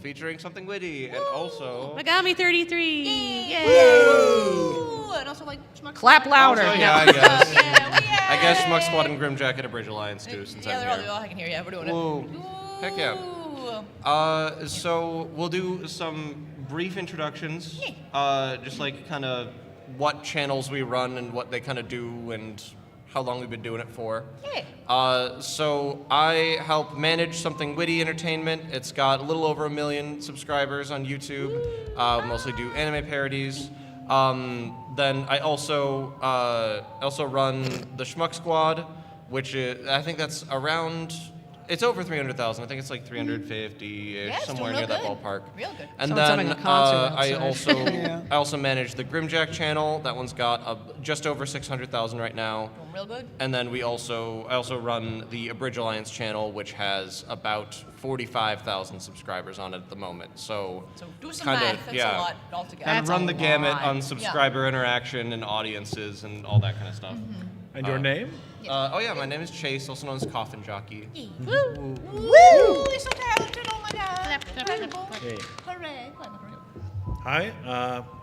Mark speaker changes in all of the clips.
Speaker 1: featuring Something Witty, and also
Speaker 2: Megami 33. Yay!
Speaker 3: Woo! And also like Schmuck
Speaker 2: Clap
Speaker 3: Squad.
Speaker 2: louder.
Speaker 1: Also, yeah, I guess.
Speaker 3: Yeah,
Speaker 1: I guess Schmuck Squad and Grimjack at a Bridge Alliance too, since
Speaker 3: yeah,
Speaker 1: I'm
Speaker 3: they're
Speaker 1: here.
Speaker 3: all I can hear. Yeah, we're doing
Speaker 1: Woo.
Speaker 3: it.
Speaker 1: Heck yeah.
Speaker 3: Ooh.
Speaker 1: So we'll do some brief introductions, just like kind of what channels we run and what they kind of do and how long we've been doing it for. So I help manage Something Witty Entertainment. It's got a little over 1 million subscribers on YouTube. Mostly do anime parodies. Then I also run the Schmuck Squad, which is, I think that's around. It's over 300,000. I think it's like 350-ish, somewhere near that ballpark.
Speaker 3: Real good.
Speaker 1: And
Speaker 2: Someone's
Speaker 1: then
Speaker 2: having a concert
Speaker 1: I
Speaker 2: outside.
Speaker 1: also manage the Grimjack channel. That one's got just over 600,000 right now.
Speaker 3: Doing real good.
Speaker 1: And then I also run the Abridge Alliance channel, which has about 45,000 subscribers on it at the moment. So
Speaker 3: do some
Speaker 1: kinda,
Speaker 3: math. That's a lot altogether.
Speaker 1: And
Speaker 2: That's
Speaker 1: run
Speaker 2: a
Speaker 1: the gamut
Speaker 2: lot.
Speaker 1: on subscriber interaction and audiences and all that kind of stuff.
Speaker 4: And your name?
Speaker 1: My name is Chase, also known as Coffin Jockey.
Speaker 3: Woo! You're so talented. Oh my God. Incredible.
Speaker 4: Hey.
Speaker 3: Hooray.
Speaker 4: Hi,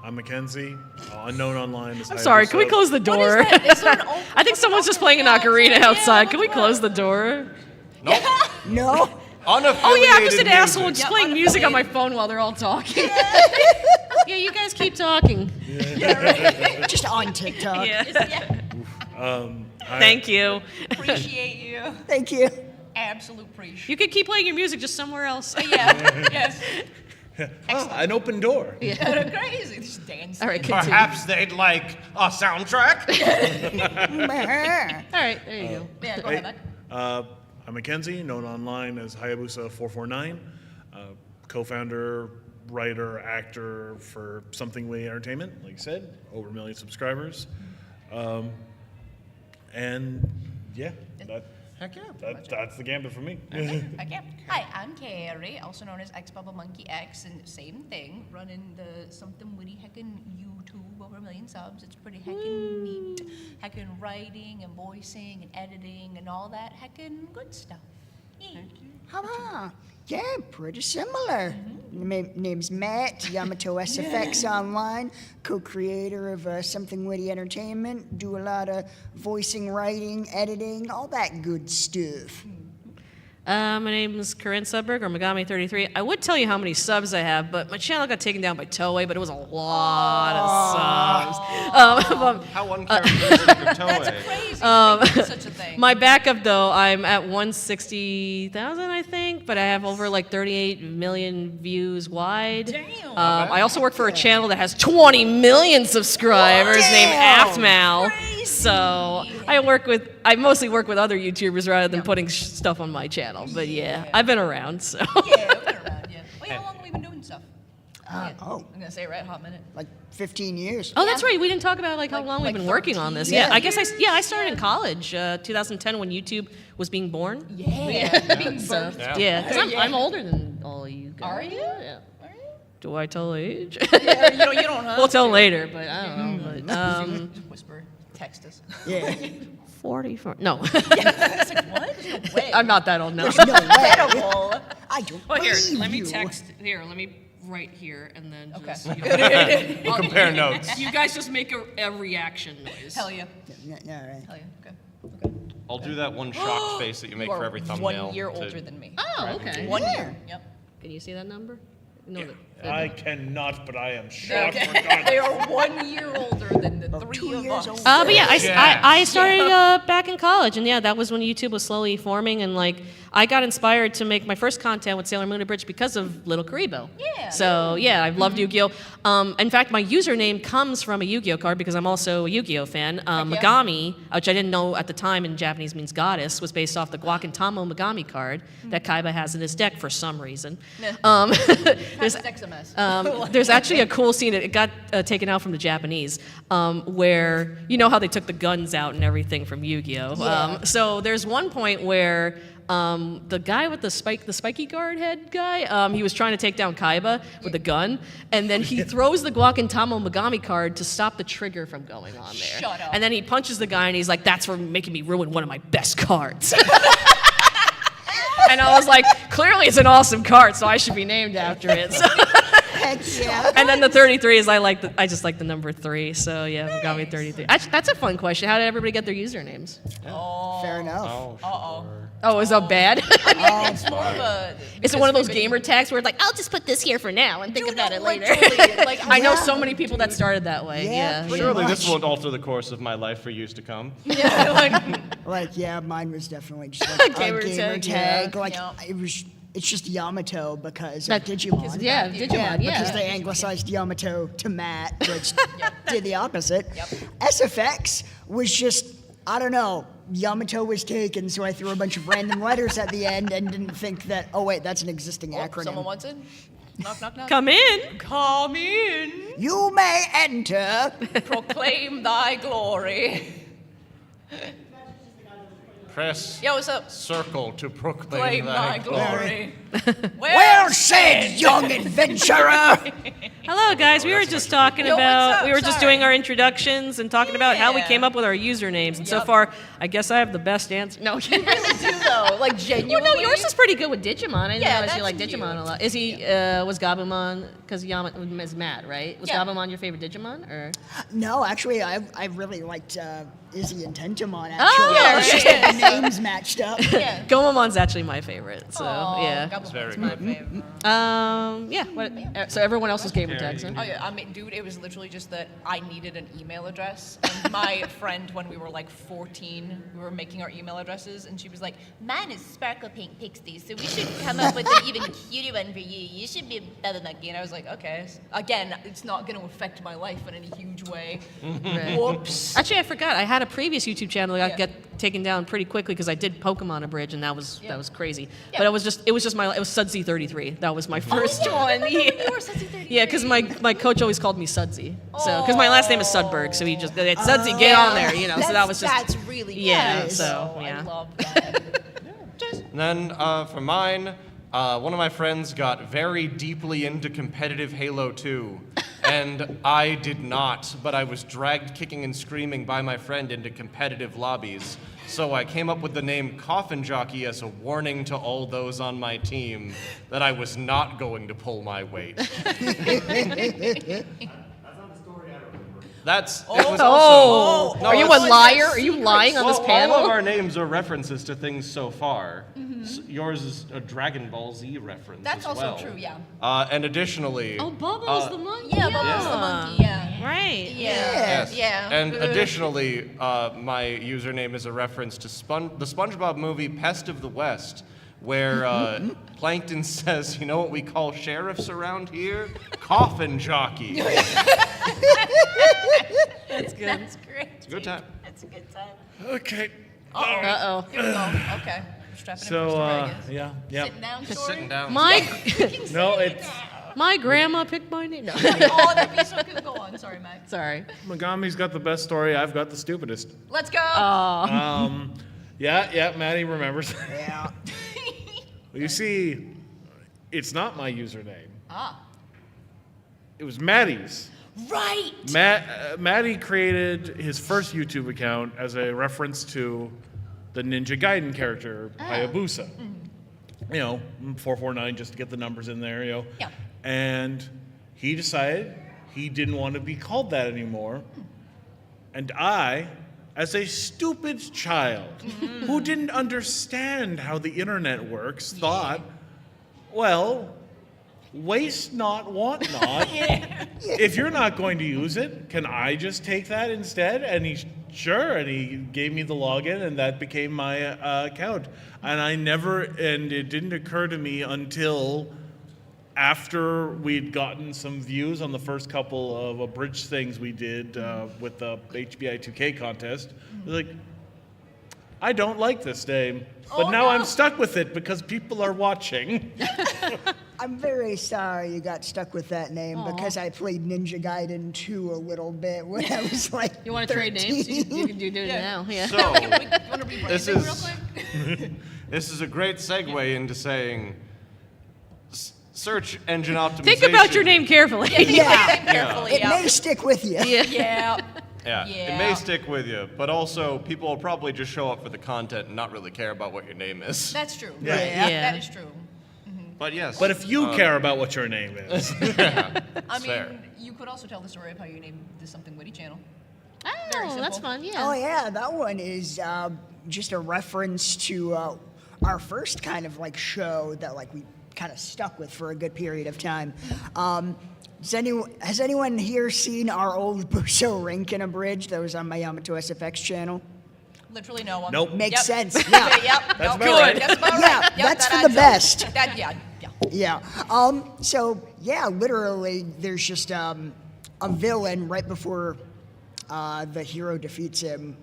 Speaker 4: I'm Mackenzie, unknown online.
Speaker 2: I'm sorry, can we close the door? I think someone's just playing an ocarina outside. Can we close the door?
Speaker 1: Nope.
Speaker 5: No.
Speaker 2: Oh yeah, I'm just an
Speaker 1: Unaffiliated
Speaker 2: asshole
Speaker 1: music.
Speaker 2: just playing music on my phone while they're all talking. Yeah, you guys keep talking.
Speaker 5: Just on TikTok.
Speaker 2: Thank you.
Speaker 3: Appreciate you.
Speaker 5: Thank you.
Speaker 3: Absolute appreciate.
Speaker 2: You could keep playing your music just somewhere else.
Speaker 3: Yeah. Yes.
Speaker 4: An open door.
Speaker 3: They're crazy. Just dancing.
Speaker 2: All right, continue.
Speaker 1: Perhaps they'd like a soundtrack.
Speaker 2: All right, there you go.
Speaker 3: Yeah, go ahead, bud.
Speaker 4: I'm Mackenzie, known online as Hayabusa449, co-founder, writer, actor for Something Witty Entertainment, like you said, over 1 million subscribers. And yeah,
Speaker 1: Heck yeah.
Speaker 4: that's the gambit for me.
Speaker 3: Heck yeah. Hi, I'm Carrie, also known as X-Bubba Monkey X, and same thing, running the Something Witty heckin' YouTube, over 1 million subs. It's pretty heckin' neat. Heckin' writing and voicing and editing and all that heckin' good stuff.
Speaker 5: Huh. Yeah, pretty similar. Name's Matt, Yamato SFX Online, co-creator of Something Witty Entertainment. Do a lot of voicing, writing, editing, all that good stuff.
Speaker 2: My name is Corinne Sudberg, or Megami33. I would tell you how many subs I have, but my channel got taken down by Toei, but it was a lot of subs.
Speaker 1: How uncharacteristic of Toei.
Speaker 3: That's crazy. Such a thing.
Speaker 2: My backup, though, I'm at 160,000, I think, but I have over like 38 million views wide.
Speaker 3: Damn.
Speaker 2: I also work for a channel that has 20 million subscribers named Aftmal. So I mostly work with other YouTubers rather than putting stuff on my channel. But yeah, I've been around, so.
Speaker 3: Yeah, we've been around, yeah. Well, how long have we been doing stuff? I'm going to say right, hot minute.
Speaker 5: Like 15 years.
Speaker 2: Oh, that's right. We didn't talk about how long we've been working on this. Yeah,
Speaker 5: Yeah.
Speaker 2: I guess I started in college, 2010 when YouTube was being born.
Speaker 3: Yeah.
Speaker 2: So, yeah, because I'm older than all of you guys.
Speaker 3: Are you?
Speaker 2: Yeah. Do I tell age?
Speaker 3: Yeah, you don't have
Speaker 2: We'll tell
Speaker 3: to.
Speaker 2: later, but I don't know. But,
Speaker 3: Just whisper, text us.
Speaker 5: Yeah.
Speaker 2: 44. No,
Speaker 3: It's like, what? There's no way.
Speaker 2: I'm not that old now.
Speaker 5: There's no way.
Speaker 3: Incredible.
Speaker 5: I don't
Speaker 2: Well, here,
Speaker 5: believe
Speaker 2: let me
Speaker 5: you.
Speaker 2: text. Here, let me write here, and then just
Speaker 1: We'll compare notes.
Speaker 2: you guys just make a reaction noise.
Speaker 3: Hell yeah.
Speaker 5: Yeah, right.
Speaker 3: Hell yeah. Okay.
Speaker 1: I'll do that one shocked face that you make
Speaker 3: You
Speaker 1: for
Speaker 3: are
Speaker 1: every thumbnail.
Speaker 3: 1 year
Speaker 1: to-
Speaker 3: older than me.
Speaker 2: Oh, okay.
Speaker 3: 1
Speaker 5: Yeah.
Speaker 3: year. Yep.
Speaker 2: Can you see that number? No,
Speaker 4: I cannot, but I am shocked. For
Speaker 3: Okay.
Speaker 4: God's
Speaker 3: They are 1 year older than the
Speaker 5: About
Speaker 3: 3
Speaker 5: 2
Speaker 3: of
Speaker 5: years
Speaker 3: us.
Speaker 5: older.
Speaker 2: But yeah,
Speaker 1: Yeah.
Speaker 2: I started back in college, and yeah, that was when YouTube was slowly forming, and like I got inspired to make my first content with Sailor Moon Abridged because of Little Karibo.
Speaker 3: Yeah.
Speaker 2: So yeah, I've loved Yu-Gi-Oh. In fact, my username comes from a Yu-Gi-Oh card because I'm also a Yu-Gi-Oh fan. Megami, which I didn't know at the time in Japanese means goddess, was based off the Guakintamo Megami card that Kaiba has in his deck for some reason.
Speaker 3: There's XMS.
Speaker 2: There's actually a cool scene. It got taken out from the Japanese, where you know how they took the guns out and everything from Yu-Gi-Oh.
Speaker 5: Yeah.
Speaker 2: So there's one point where the guy with the spiky guard head guy, he was trying to take down Kaiba with a gun, and then he throws the Guakintamo Megami card to stop the trigger from going on there.
Speaker 3: Shut up.
Speaker 2: And then he punches the guy, and he's like, "That's for making me ruin one of my best cards." And I was like, clearly it's an awesome cart, so I should be named after it. So.
Speaker 5: Heck yeah.
Speaker 2: And then the 33 is I just like the number 3. So yeah, Mogami 33. Actually, that's a fun question. How did everybody get their usernames?
Speaker 5: Fair enough.
Speaker 3: Uh-oh.
Speaker 2: Oh, is that bad?
Speaker 3: It's more of a...
Speaker 2: Is it one of those gamer tags where it's like, I'll just put this here for now and think about it later?
Speaker 3: Like,
Speaker 2: I know so many people that started that way.
Speaker 5: Yeah,
Speaker 2: Yeah.
Speaker 5: pretty
Speaker 1: Surely
Speaker 5: much.
Speaker 1: this won't alter the course of my life for years to come.
Speaker 3: yeah, like,
Speaker 5: Like, yeah, mine was definitely just like
Speaker 2: Gamer
Speaker 5: a gamer
Speaker 2: tag,
Speaker 5: tag.
Speaker 3: yeah.
Speaker 5: Like,
Speaker 3: Yeah.
Speaker 5: it's just Yamato because
Speaker 2: That-
Speaker 5: of Digimon.
Speaker 2: Yeah, Digimon, yeah.
Speaker 5: Because they anglicized Yamato to Matt, which did the opposite.
Speaker 3: Yep.
Speaker 5: SFX was just, I don't know, Yamato was taken, so I threw a bunch of random letters at the end and didn't think that, oh wait, that's an existing acronym.
Speaker 3: someone wants it? Knock, knock, knock.
Speaker 2: Come in.
Speaker 3: Come in.
Speaker 5: You may enter.
Speaker 3: Proclaim thy glory.
Speaker 1: Press
Speaker 3: Yo, what's up?
Speaker 1: circle to proclaim
Speaker 3: Proclaim
Speaker 1: thy
Speaker 3: thy
Speaker 1: glory.
Speaker 3: glory.
Speaker 5: Well said, young adventurer.
Speaker 2: Hello, guys. We were just talking
Speaker 3: Yo, what's
Speaker 2: about,
Speaker 3: up?
Speaker 2: we were just
Speaker 3: Sorry.
Speaker 2: doing our introductions and talking about how we
Speaker 3: Yeah.
Speaker 2: came up with our usernames. And so
Speaker 3: Yep.
Speaker 2: far, I guess I have the best answer. No,
Speaker 3: You really do, though. Like, genuinely.
Speaker 2: Well, no, yours is pretty good with Digimon. I didn't
Speaker 3: Yeah,
Speaker 2: realize you
Speaker 3: that's
Speaker 2: like Digimon
Speaker 3: cute.
Speaker 2: a lot. Is he, was Gabumon, because Yamato is Matt, right? Was
Speaker 3: Yeah.
Speaker 2: Gabumon your favorite Digimon? Or?
Speaker 5: No, actually, I really liked Izzy and Tentamon, actually.
Speaker 2: Oh,
Speaker 3: Yeah,
Speaker 5: It's just
Speaker 3: right.
Speaker 5: that the names matched up.
Speaker 3: Yeah.
Speaker 2: Gomamon's actually my favorite. So,
Speaker 3: Aw,
Speaker 2: yeah.
Speaker 3: Gobble's
Speaker 1: very
Speaker 3: my
Speaker 1: good.
Speaker 3: favorite.
Speaker 2: Yeah. So everyone else's gamer tags, huh?
Speaker 3: Oh yeah, I mean, dude, it was literally just that I needed an email address, and my friend, when we were like 14, we were making our email addresses, and she was like, "Mine is Sparkle Pink Pixie, so we should come up with an even cuter one for you. You should be better than that." And I was like, "Okay." Again, it's not going to affect my life in any huge way. Whoops.
Speaker 2: Actually, I forgot. I had a previous YouTube channel that got
Speaker 3: Yeah.
Speaker 2: taken down pretty quickly because I did Pokemon Abridge, and that was crazy.
Speaker 3: Yeah.
Speaker 2: But it was Sudsy 33. That was my first one. Yeah.
Speaker 3: You were Sudsy 33.
Speaker 2: Yeah, because my coach always called me Sudsy. So because my last name is Sudberg, so he just it's Sudsy, get on there, you know. So that was just
Speaker 3: That's really
Speaker 2: yeah.
Speaker 3: good.
Speaker 2: So
Speaker 3: I
Speaker 2: yeah.
Speaker 3: love that.
Speaker 1: And then for mine, one of my friends got very deeply into competitive Halo 2, and I did not, but I was dragged kicking and screaming by my friend into competitive lobbies. So I came up with the name Coffin Jockey as a warning to all those on my team that I was not going to pull my weight. That's it was
Speaker 2: Oh,
Speaker 1: also,
Speaker 2: are you a
Speaker 1: it's-
Speaker 2: liar? Are you lying on this
Speaker 1: Well,
Speaker 2: panel?
Speaker 1: all of our names are references to things so far. Yours is a Dragon Ball Z reference.
Speaker 3: That's
Speaker 1: as
Speaker 3: also
Speaker 1: well.
Speaker 3: true, yeah.
Speaker 1: And additionally.
Speaker 2: Oh, Bubbles the monkey.
Speaker 3: Yeah, Bubbles the monkey, yeah.
Speaker 2: Right.
Speaker 3: Yeah.
Speaker 1: Yes.
Speaker 3: Yeah.
Speaker 1: And additionally, my username is a reference to the SpongeBob movie Pest of the West, where Plankton says, "You know what we call sheriffs around here? Coffin jockey."
Speaker 2: That's good.
Speaker 3: That's great.
Speaker 1: It's a good time.
Speaker 3: That's a good time.
Speaker 4: Okay.
Speaker 2: Uh-oh.
Speaker 3: Here we go. Okay. Strapping in
Speaker 4: So,
Speaker 3: for Vegas.
Speaker 4: yeah.
Speaker 3: Sitting down,
Speaker 1: Just
Speaker 3: story?
Speaker 1: sitting down.
Speaker 4: No, it's
Speaker 2: My grandma picked my name. No.
Speaker 3: Oh, that'd be so good. Go on. Sorry, Max.
Speaker 2: Sorry.
Speaker 4: Mogami's got the best story. I've got the stupidest.
Speaker 3: Let's go.
Speaker 4: Yeah, Maddie remembers.
Speaker 5: Yeah.
Speaker 4: Well, you see, it's not my username.
Speaker 3: Ah.
Speaker 4: It was Maddie's.
Speaker 3: Right.
Speaker 4: Maddie created his first YouTube account as a reference to the Ninja Gaiden character, Hayabusa. You know, 449 just to get the numbers in there, you know.
Speaker 3: Yeah.
Speaker 4: And he decided he didn't want to be called that anymore. And I, as a stupid child who didn't understand how the internet works, thought, well, waste not, want not. If you're not going to use it, can I just take that instead? And he gave me the login, and that became my account. And and it didn't occur to me until after we'd gotten some views on the first couple of abridged things we did with the HBI 2K contest. I was like, I don't like this name, but now I'm stuck with it because people are watching.
Speaker 5: I'm very sorry you got stuck with that name because I played Ninja Gaiden 2 a little bit when I was like
Speaker 2: You want to trade names?
Speaker 5: 13.
Speaker 2: You can do it now. Yeah.
Speaker 1: So,
Speaker 3: You want to rebrand
Speaker 1: this
Speaker 3: it real
Speaker 1: is
Speaker 3: quick?
Speaker 1: this is a great segue into saying search engine optimization.
Speaker 2: Think about your name carefully.
Speaker 5: Yeah,
Speaker 3: Carefully,
Speaker 5: it
Speaker 3: yeah.
Speaker 5: may stick with you.
Speaker 2: Yeah.
Speaker 3: Yeah.
Speaker 1: Yeah.
Speaker 3: Yeah.
Speaker 1: It may stick with you, but also people will probably just show up for the content and not really care about what your name is.
Speaker 3: That's true.
Speaker 4: Yeah.
Speaker 3: Right.
Speaker 2: Yeah.
Speaker 3: That is true.
Speaker 1: But yes.
Speaker 4: But if you care about what your name is,
Speaker 3: I mean,
Speaker 1: fair.
Speaker 3: you could also tell the story of how you named the Something Witty channel. Very
Speaker 2: Oh, that's
Speaker 3: simple.
Speaker 2: fun. Yeah.
Speaker 5: Oh yeah, that one is just a reference to our first kind of like show that like we kind of stuck with for a good period of time. Has anyone here seen our old Buso Rinkin abridged that was on my Yamato SFX channel?
Speaker 3: Literally no one.
Speaker 4: Nope.
Speaker 5: Makes
Speaker 3: Yep.
Speaker 5: sense.
Speaker 3: Okay,
Speaker 5: Yeah,
Speaker 3: yep.
Speaker 4: That's
Speaker 3: nope.
Speaker 4: about
Speaker 3: Good.
Speaker 4: right.
Speaker 3: That's about
Speaker 5: Yeah,
Speaker 3: right. Yep,
Speaker 5: that's
Speaker 3: that
Speaker 5: for the
Speaker 3: adds up.
Speaker 5: best.
Speaker 3: That, yeah.
Speaker 5: yeah. So yeah, literally, there's just a villain right before the hero defeats him.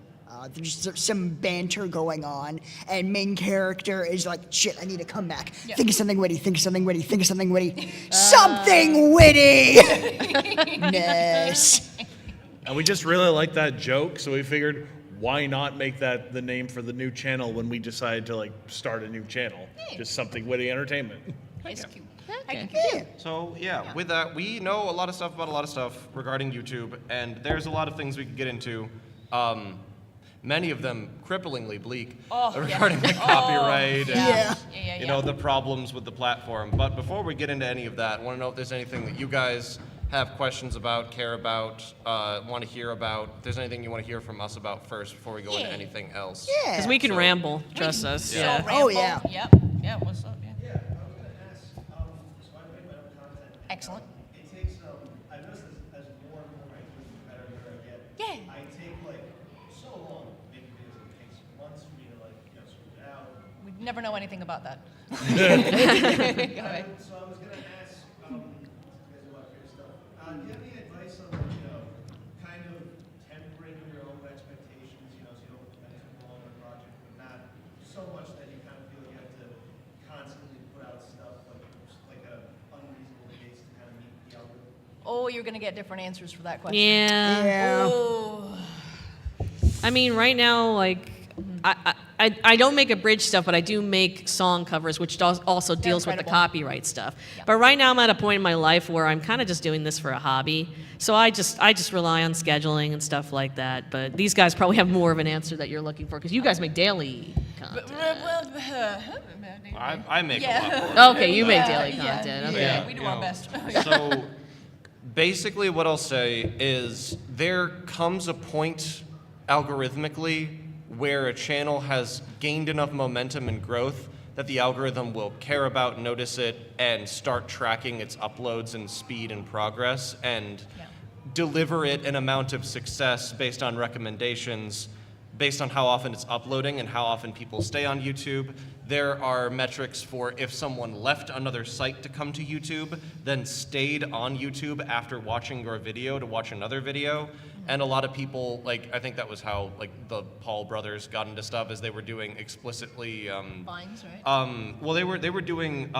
Speaker 5: There's just some banter going on, and main character is like, "Shit, I need to come back.
Speaker 3: Yeah.
Speaker 5: Think of something witty. Think of something witty. Think of something witty. Something witty." Ness.
Speaker 4: and we just really like that joke, so we figured, why not make that the name for the new channel when we decided to like start a new channel? Just Something Witty Entertainment.
Speaker 3: It's cute.
Speaker 2: Okay.
Speaker 5: Yeah.
Speaker 1: So yeah, with that, we know a lot of stuff about a lot of stuff regarding YouTube, and there's a lot of things we could get into. Many of them cripplingly bleak regarding the copyright and
Speaker 5: Yeah.
Speaker 1: you know the problems with the platform. But before we get into any of that, I want to know if there's anything that you guys have questions about, care about, want to hear about. If there's anything you want to hear from us about first before we go into anything else.
Speaker 5: Yeah.
Speaker 2: Because we can
Speaker 1: So-
Speaker 2: ramble. Trust us.
Speaker 3: So
Speaker 2: Yeah.
Speaker 3: ramble.
Speaker 5: Oh, yeah.
Speaker 3: Yep. Yeah. What's up? Yeah.
Speaker 6: Yeah, I was going to ask, so I make my own content.
Speaker 3: Excellent.
Speaker 6: It takes, I've noticed as more and more I do, the better and better I get.
Speaker 3: Yeah.
Speaker 6: I take like so long making videos. It takes months for me to like, scoop it out.
Speaker 3: We'd never know anything about that. Go ahead.
Speaker 6: So I was going to ask, you guys who watch your stuff, do you have any advice on, kind of tempering your own expectations, so you don't spend too long on a project, but not so much that you kind of feel like you have to constantly put out stuff like a unreasonable pace to kind of meet the algorithm?
Speaker 3: Oh, you're gonna get different answers for that question.
Speaker 2: Yeah.
Speaker 5: Yeah.
Speaker 3: Oh.
Speaker 2: I mean, right now, like, I don't make abridged stuff, but I do make song covers, which also deals with the
Speaker 3: incredible.
Speaker 2: copyright stuff.
Speaker 3: Yeah.
Speaker 2: But right now, I'm at a point in my life where I'm kind of just doing this for a hobby. So I just rely on scheduling and stuff like that. But these guys probably have more of an answer that you're looking for because you guys make daily content.
Speaker 1: I make a lot more.
Speaker 2: Okay, you make daily content. Okay.
Speaker 3: Yeah, we do
Speaker 1: you
Speaker 3: our
Speaker 1: know,
Speaker 3: best.
Speaker 1: So basically what I'll say is there comes a point algorithmically where a channel has gained enough momentum and growth that the algorithm will care about, notice it, and start tracking its uploads and speed and progress and deliver it an amount of success based on recommendations, based on how often it's uploading and how often people stay on YouTube. There are metrics for if someone left another site to come to YouTube, then stayed on YouTube after watching your video to watch another video. And a lot of people, like, I think that was how, like, the Paul brothers got into stuff, is they were doing explicitly,
Speaker 3: Vines, right?
Speaker 1: well, they were doing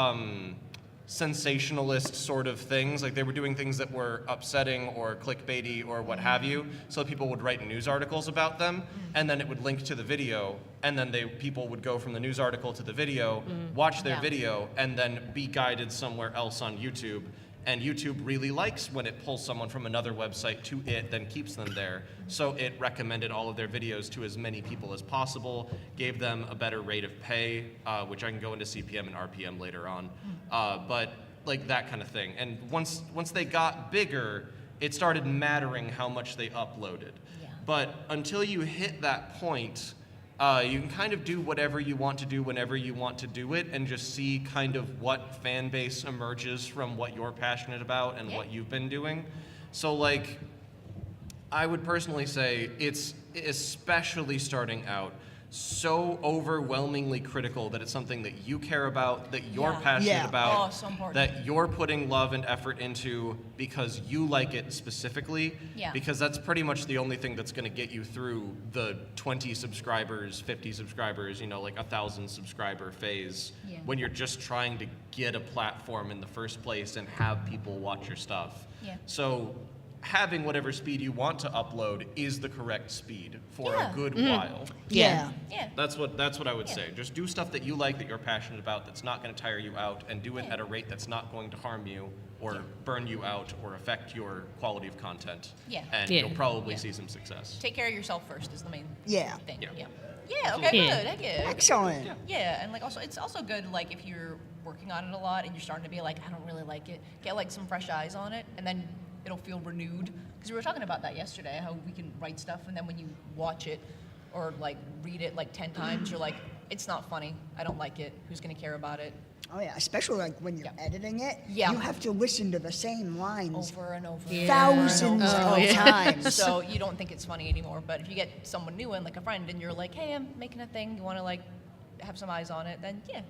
Speaker 1: sensationalist sort of things. Like they were doing things that were upsetting or clickbaity or what have you. So people would write news articles about them, and then it would link to the video, and then people would go from the news article to the video, watch their
Speaker 3: Yeah.
Speaker 1: video, and then be guided somewhere else on YouTube. And YouTube really likes when it pulls someone from another website to it, then keeps them there. So it recommended all of their videos to as many people as possible, gave them a better rate of pay, which I can go into CPM and RPM later on. But like that kind of thing. And once they got bigger, it started mattering how much they uploaded.
Speaker 3: Yeah.
Speaker 1: But until you hit that point, you can kind of do whatever you want to do whenever you want to do it and just see kind of what fan base emerges from what you're passionate about and what you've been doing. So like, I would personally say it's especially starting out so overwhelmingly critical that it's something that you care about, that you're
Speaker 3: Yeah.
Speaker 1: passionate
Speaker 5: Yeah.
Speaker 1: about,
Speaker 3: Oh, so important.
Speaker 1: that you're putting love and effort into because you like it specifically,
Speaker 3: Yeah.
Speaker 1: because that's pretty much the only thing that's going to get you through the 20 subscribers, 50 subscribers, like 1,000 subscriber phase
Speaker 3: Yeah.
Speaker 1: when you're just trying to get a platform in the first place and have people watch your stuff.
Speaker 3: Yeah.
Speaker 1: So having whatever speed you want to upload is the correct speed for a good while.
Speaker 2: Yeah.
Speaker 3: Yeah.
Speaker 1: That's what I would say. Just do stuff that you like, that you're passionate about, that's not going to tire you out, and do it at a rate that's not going to harm you or burn you out or affect your quality of content.
Speaker 3: Yeah.
Speaker 1: And
Speaker 2: Yeah.
Speaker 1: you'll probably see some success.
Speaker 3: Take care of yourself first is the main
Speaker 5: Yeah.
Speaker 3: thing.
Speaker 1: Yeah.
Speaker 3: Yeah, okay,
Speaker 2: Yeah.
Speaker 3: good. Heck yeah.
Speaker 5: Excellent.
Speaker 3: Yeah, and like also it's also good like if you're working on it a lot and you're starting to be like, I don't really like it, get like some fresh eyes on it, and then it'll feel renewed. Because we were talking about that yesterday, how we can write stuff and then when you watch it or like read it like 10 times, you're like, it's not funny. I don't like it. Who's gonna care about it?
Speaker 5: Oh yeah, especially like when you're editing it.
Speaker 3: Yeah.
Speaker 5: You have to listen to the same lines
Speaker 3: Over and over.
Speaker 5: thousands of times.
Speaker 3: So you don't think it's funny anymore. But if you get someone new in, like a friend, and you're like, hey, I'm making a thing, you want to like have some eyes on it, then yeah,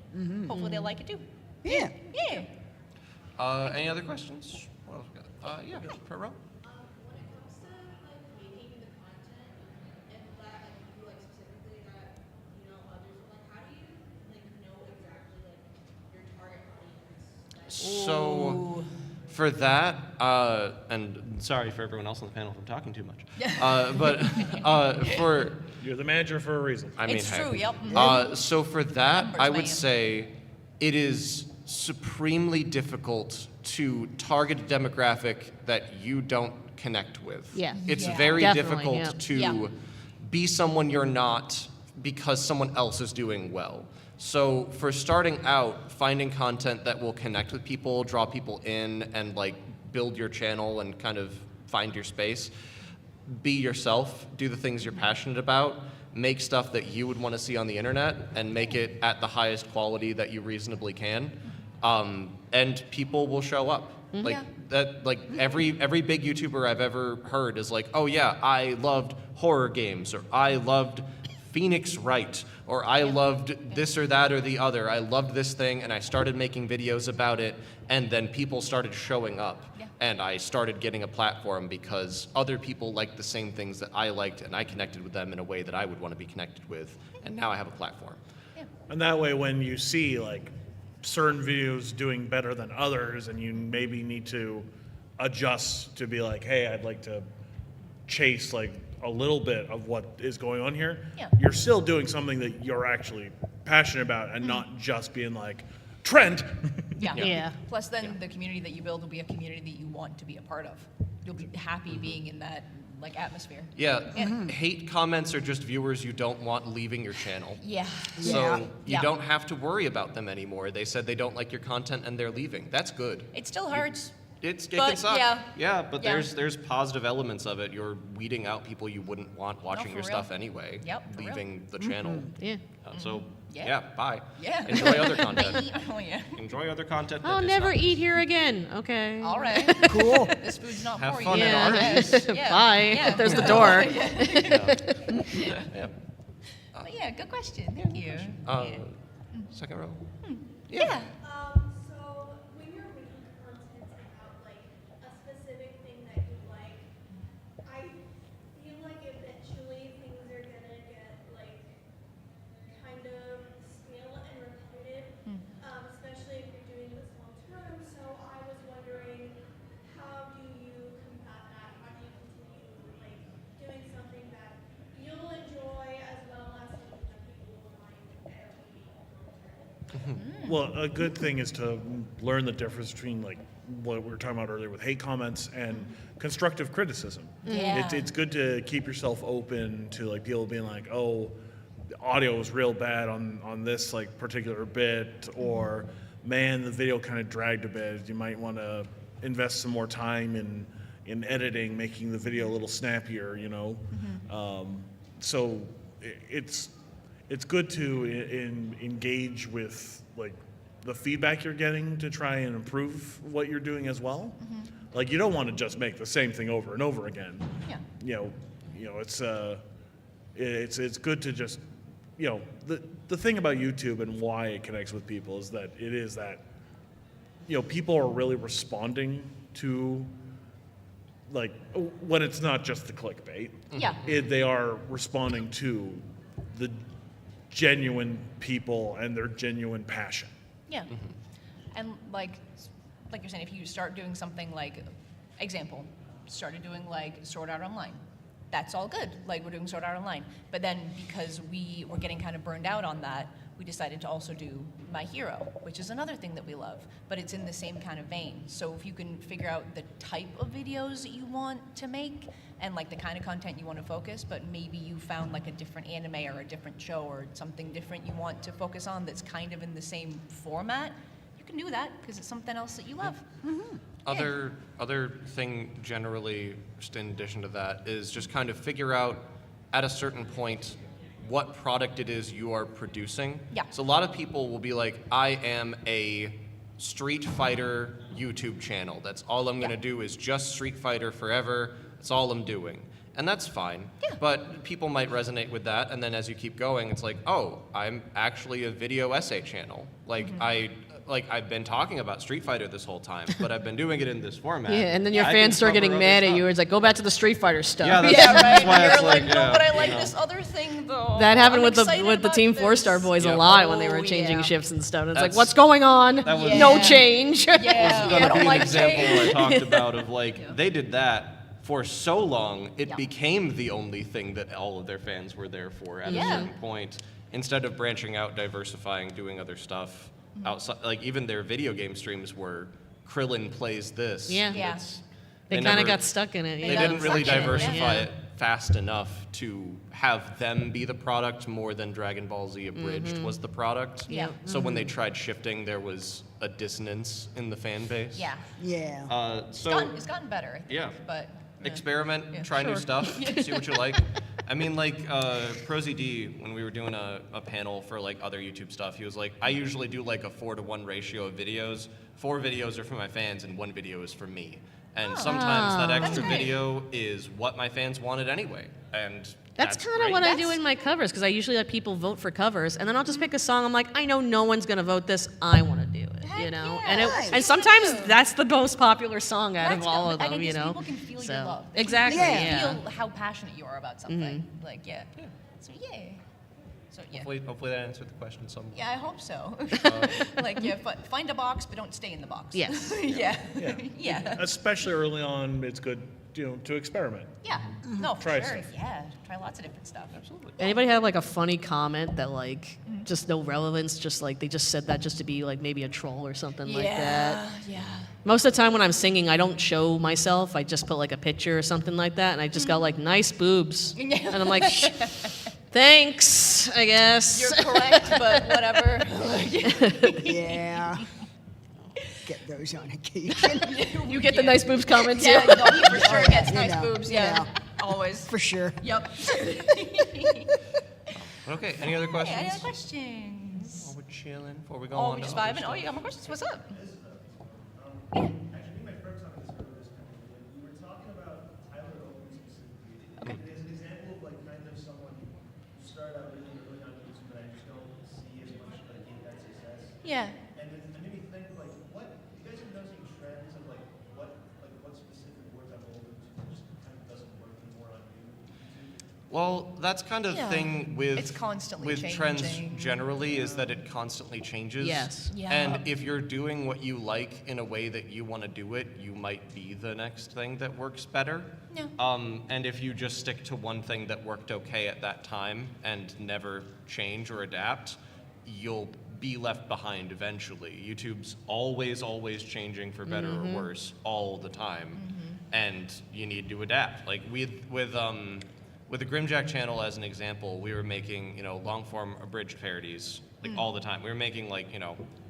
Speaker 3: hopefully they'll like it too.
Speaker 5: Yeah.
Speaker 3: Yeah.
Speaker 1: Any other questions? What else we got? Yeah, front row.
Speaker 7: When it comes to like making the content and that like you like specifically that you know others are like, how do you like know exactly like your target audience?
Speaker 1: So for that, and sorry for everyone else on the panel for talking too much, but for
Speaker 4: You're the manager for a reason.
Speaker 1: I mean,
Speaker 3: It's
Speaker 1: hey.
Speaker 3: true, yep.
Speaker 1: So for that,
Speaker 3: Numbers,
Speaker 1: I would
Speaker 3: man.
Speaker 1: say it is supremely difficult to target a demographic that you don't connect with.
Speaker 2: Yeah.
Speaker 1: It's
Speaker 3: Yeah.
Speaker 1: very
Speaker 2: Definitely,
Speaker 1: difficult to
Speaker 3: Yeah.
Speaker 1: be someone you're not because someone else is doing well. So for starting out, finding content that will connect with people, draw people in, and like build your channel and kind of find your space, be yourself, do the things you're passionate about, make stuff that you would want to see on the internet, and make it at the highest quality that you reasonably can. And people will show up. Like
Speaker 3: Yeah.
Speaker 1: that, like every big YouTuber I've ever heard is like, oh yeah, I loved horror games, or I loved Phoenix Wright, or I loved this or that or the other. I loved this thing, and I started making videos about it, and then people started showing up.
Speaker 3: Yeah.
Speaker 1: And I started getting a platform because other people liked the same things that I liked, and I connected with them in a way that I would want to be connected with, and now I have a platform.
Speaker 4: And that way, when you see like certain videos doing better than others, and you maybe need to adjust to be like, hey, I'd like to chase like a little bit of what is going on here.
Speaker 3: Yeah.
Speaker 4: You're still doing something that you're actually passionate about, and not just being like trend.
Speaker 3: Yeah.
Speaker 2: Yeah.
Speaker 3: Plus, then the community that you build will be a community that you want to be a part of. You'll be happy being in that like atmosphere.
Speaker 1: Yeah, hate comments are just viewers you don't want leaving your channel.
Speaker 3: Yeah.
Speaker 1: So
Speaker 5: Yeah.
Speaker 1: you
Speaker 3: Yeah.
Speaker 1: don't have to worry about them anymore. They said they don't like your content and they're leaving. That's good.
Speaker 3: It still hurts.
Speaker 1: It
Speaker 3: But,
Speaker 1: can suck.
Speaker 3: yeah.
Speaker 1: But
Speaker 3: Yeah.
Speaker 1: there's positive elements of it. You're weeding out people you wouldn't want watching
Speaker 3: for
Speaker 1: your
Speaker 3: real.
Speaker 1: stuff anyway.
Speaker 3: Yep, for real.
Speaker 1: leaving the channel.
Speaker 2: Yeah.
Speaker 1: So
Speaker 3: Yeah.
Speaker 1: bye.
Speaker 3: Yeah.
Speaker 1: Enjoy other content.
Speaker 3: Oh yeah.
Speaker 1: Enjoy other content. that
Speaker 2: I'll
Speaker 1: is
Speaker 2: never
Speaker 1: not-
Speaker 2: eat here again. Okay.
Speaker 3: All right.
Speaker 5: Cool.
Speaker 3: This food's not
Speaker 1: Have
Speaker 3: for
Speaker 1: fun
Speaker 3: you.
Speaker 1: at
Speaker 2: Yeah.
Speaker 1: Arby's.
Speaker 3: Yeah.
Speaker 2: Bye.
Speaker 3: Yeah.
Speaker 2: There's the door.
Speaker 1: Yeah.
Speaker 3: But yeah, good question. Thank you.
Speaker 1: Second row.
Speaker 3: Yeah.
Speaker 7: So when you're making content about like a specific thing that you like, I feel like eventually things are gonna get like kind of stale and repetitive, especially if you're doing this long term. So I was wondering, how do you combat that? How do you continue like doing something that you'll enjoy as well as something that people will find entertaining long term?
Speaker 4: Well, a good thing is to learn the difference between like what we were talking about earlier with hate comments and constructive criticism.
Speaker 3: Yeah.
Speaker 4: It's good to keep yourself open to like people being like, oh, the audio was real bad on this like particular bit, or man, the video kind of dragged a bit. You might want to invest some more time in editing, making the video a little snappier, you know. So it's good to engage with like the feedback you're getting to try and improve what you're doing as well. Like you don't want to just make the same thing over and over again.
Speaker 3: Yeah.
Speaker 4: You know, it's good to just, you know, the thing about YouTube and why it connects with people is that it is that, you know, people are really responding to like when it's not just the clickbait.
Speaker 3: Yeah.
Speaker 4: They are responding to the genuine people and their genuine passion.
Speaker 3: Yeah. And like you're saying, if you start doing something like, example, started doing like Sword Art Online. That's all good. Like we're doing Sword Art Online. But then because we were getting kind of burned out on that, we decided to also do My Hero, which is another thing that we love, but it's in the same kind of vein. So if you can figure out the type of videos that you want to make and like the kind of content you want to focus, but maybe you found like a different anime or a different show or something different you want to focus on that's kind of in the same format, you can do that because it's something else that you love.
Speaker 1: Other thing generally, just in addition to that, is just kind of figure out at a certain point what product it is you are producing.
Speaker 3: Yeah.
Speaker 1: So a lot of people will be like, I am a Street Fighter YouTube channel. That's all I'm gonna do is just Street Fighter forever. That's all I'm doing. And that's fine.
Speaker 3: Yeah.
Speaker 1: But people might resonate with that, and then as you keep going, it's like, oh, I'm actually a video essay channel. Like I've been talking about Street Fighter this whole time, but I've been doing it in this format.
Speaker 2: Yeah, and then your
Speaker 1: I
Speaker 2: fans
Speaker 1: can
Speaker 2: start
Speaker 1: cover
Speaker 2: getting
Speaker 1: other
Speaker 2: mad at
Speaker 1: stuff.
Speaker 2: you. It's like, go back to the Street Fighter stuff.
Speaker 1: Yeah,
Speaker 3: Yeah, right.
Speaker 1: that's why
Speaker 3: You're
Speaker 1: it's
Speaker 3: like,
Speaker 1: like,
Speaker 3: no,
Speaker 1: yeah,
Speaker 3: but I
Speaker 1: you
Speaker 3: like
Speaker 1: know.
Speaker 3: this other thing though.
Speaker 2: That happened
Speaker 3: I'm
Speaker 2: with the
Speaker 3: excited about
Speaker 2: Team
Speaker 3: this.
Speaker 2: 4-Star boys
Speaker 1: Yeah.
Speaker 2: a lot when they
Speaker 3: Oh,
Speaker 2: were changing
Speaker 3: yeah.
Speaker 2: shifts and stuff. And it's
Speaker 1: That's-
Speaker 2: like, what's going on?
Speaker 1: That was-
Speaker 2: No
Speaker 3: Yeah.
Speaker 2: change.
Speaker 3: Yeah,
Speaker 1: This is
Speaker 3: I
Speaker 1: gonna
Speaker 3: don't
Speaker 1: be an
Speaker 3: like
Speaker 1: example
Speaker 3: change.
Speaker 1: I talked about of like they did that for so long it
Speaker 3: Yeah.
Speaker 1: became the only thing that all of their fans were there for at a
Speaker 3: Yeah.
Speaker 1: certain point. Instead of branching out, diversifying, doing other stuff outside, like even their video game streams were Krillin plays this.
Speaker 2: Yeah.
Speaker 3: Yeah.
Speaker 1: It's-
Speaker 2: They kind of
Speaker 1: never-
Speaker 2: got stuck in it.
Speaker 1: They
Speaker 3: got
Speaker 1: didn't really
Speaker 3: stuck in it,
Speaker 1: diversify
Speaker 2: yeah.
Speaker 1: it fast enough to have them be the product more than Dragon Ball Z Abridged was the product.
Speaker 3: Yeah.
Speaker 1: So when they tried shifting, there was a dissonance in the fan base.
Speaker 3: Yeah.
Speaker 5: Yeah.
Speaker 1: So
Speaker 3: It's gotten better, I think.
Speaker 1: Yeah.
Speaker 3: But
Speaker 1: experiment,
Speaker 3: Yeah.
Speaker 1: try new
Speaker 3: Sure.
Speaker 1: stuff, see what you like. I mean, like ProZD, when we were doing a panel for like other YouTube stuff, he was like, I usually do like a 4-to-1 ratio of videos. 4 videos are for my fans and 1 video is for me. And sometimes that extra
Speaker 3: great.
Speaker 1: video is what my fans wanted anyway. And
Speaker 2: That's kind of
Speaker 1: great.
Speaker 2: what I do in my covers, because I usually let people vote for covers, and then I'll just pick a song. I'm like, I know no one's gonna vote this. I want to do it, you
Speaker 3: Heck
Speaker 2: know.
Speaker 3: yeah.
Speaker 2: And
Speaker 5: Nice.
Speaker 2: and sometimes that's the most popular song out of
Speaker 3: That's
Speaker 2: all
Speaker 3: good.
Speaker 2: of
Speaker 3: I
Speaker 2: them,
Speaker 3: think
Speaker 2: you
Speaker 3: just
Speaker 2: know.
Speaker 3: people can feel
Speaker 2: So
Speaker 3: your love.
Speaker 2: exactly,
Speaker 5: Yeah.
Speaker 2: yeah.
Speaker 3: Feel how passionate you are about something. Like, yeah. So, yeah. So, yeah.
Speaker 1: Hopefully that answered the question some.
Speaker 3: Yeah, I hope so. Like, yeah, find a box, but don't stay in the box.
Speaker 2: Yes.
Speaker 3: yeah.
Speaker 4: Yeah.
Speaker 3: Yeah.
Speaker 4: Especially early on, it's good, to experiment.
Speaker 3: Yeah. No, for
Speaker 4: Try
Speaker 3: sure.
Speaker 4: stuff.
Speaker 3: Yeah. Try lots of different stuff. Absolutely.
Speaker 2: Anybody have like a funny comment that like just no relevance, just like they just said that just to be like maybe a troll or something like that?
Speaker 3: Yeah.
Speaker 2: Most of the time when I'm singing, I don't show myself. I just put like a picture or something like that, and I just got like nice boobs, and I'm like, thanks, I guess.
Speaker 3: You're correct, but whatever.
Speaker 5: Yeah. Get those on occasion.
Speaker 2: You get the nice boobs comment too.
Speaker 3: Yeah, no, he for sure gets
Speaker 5: You
Speaker 3: nice
Speaker 5: know,
Speaker 3: boobs.
Speaker 5: you
Speaker 3: Yeah.
Speaker 5: know.
Speaker 3: Always.
Speaker 5: For sure.
Speaker 3: Yep.
Speaker 1: Okay, any other questions?
Speaker 3: Any other questions?
Speaker 1: We're chilling before we go
Speaker 3: Oh,
Speaker 1: on
Speaker 3: we're
Speaker 1: to
Speaker 3: just
Speaker 1: other
Speaker 3: vibing. Oh,
Speaker 1: stuff.
Speaker 3: you got more questions? What's up?
Speaker 6: Actually, my friend talking this earlier this kind of we were talking about Tyler Oakley specifically.
Speaker 3: Okay.
Speaker 6: As an example of like kind of someone who started out really early on YouTube, but I just don't see as much like in that success.
Speaker 3: Yeah.
Speaker 6: And it made me think like, what you guys are noticing trends of like what specific words on old YouTube that just kind of doesn't work anymore on new YouTube?
Speaker 1: Well, that's kind of
Speaker 3: Yeah.
Speaker 1: thing with
Speaker 3: It's constantly
Speaker 1: with trends
Speaker 3: changing.
Speaker 1: generally is that it constantly changes.
Speaker 2: Yes.
Speaker 3: Yeah.
Speaker 1: And if you're doing what you like in a way that you want to do it, you might be the next thing that works better.
Speaker 3: Yeah.
Speaker 1: And if you just stick to one thing that worked okay at that time and never change or adapt, you'll be left behind eventually. YouTube's always changing for better or worse all the time, and you need to adapt. Like with the Grimjack channel as an example, we were making, long form abridged parodies like all the time. We were making like,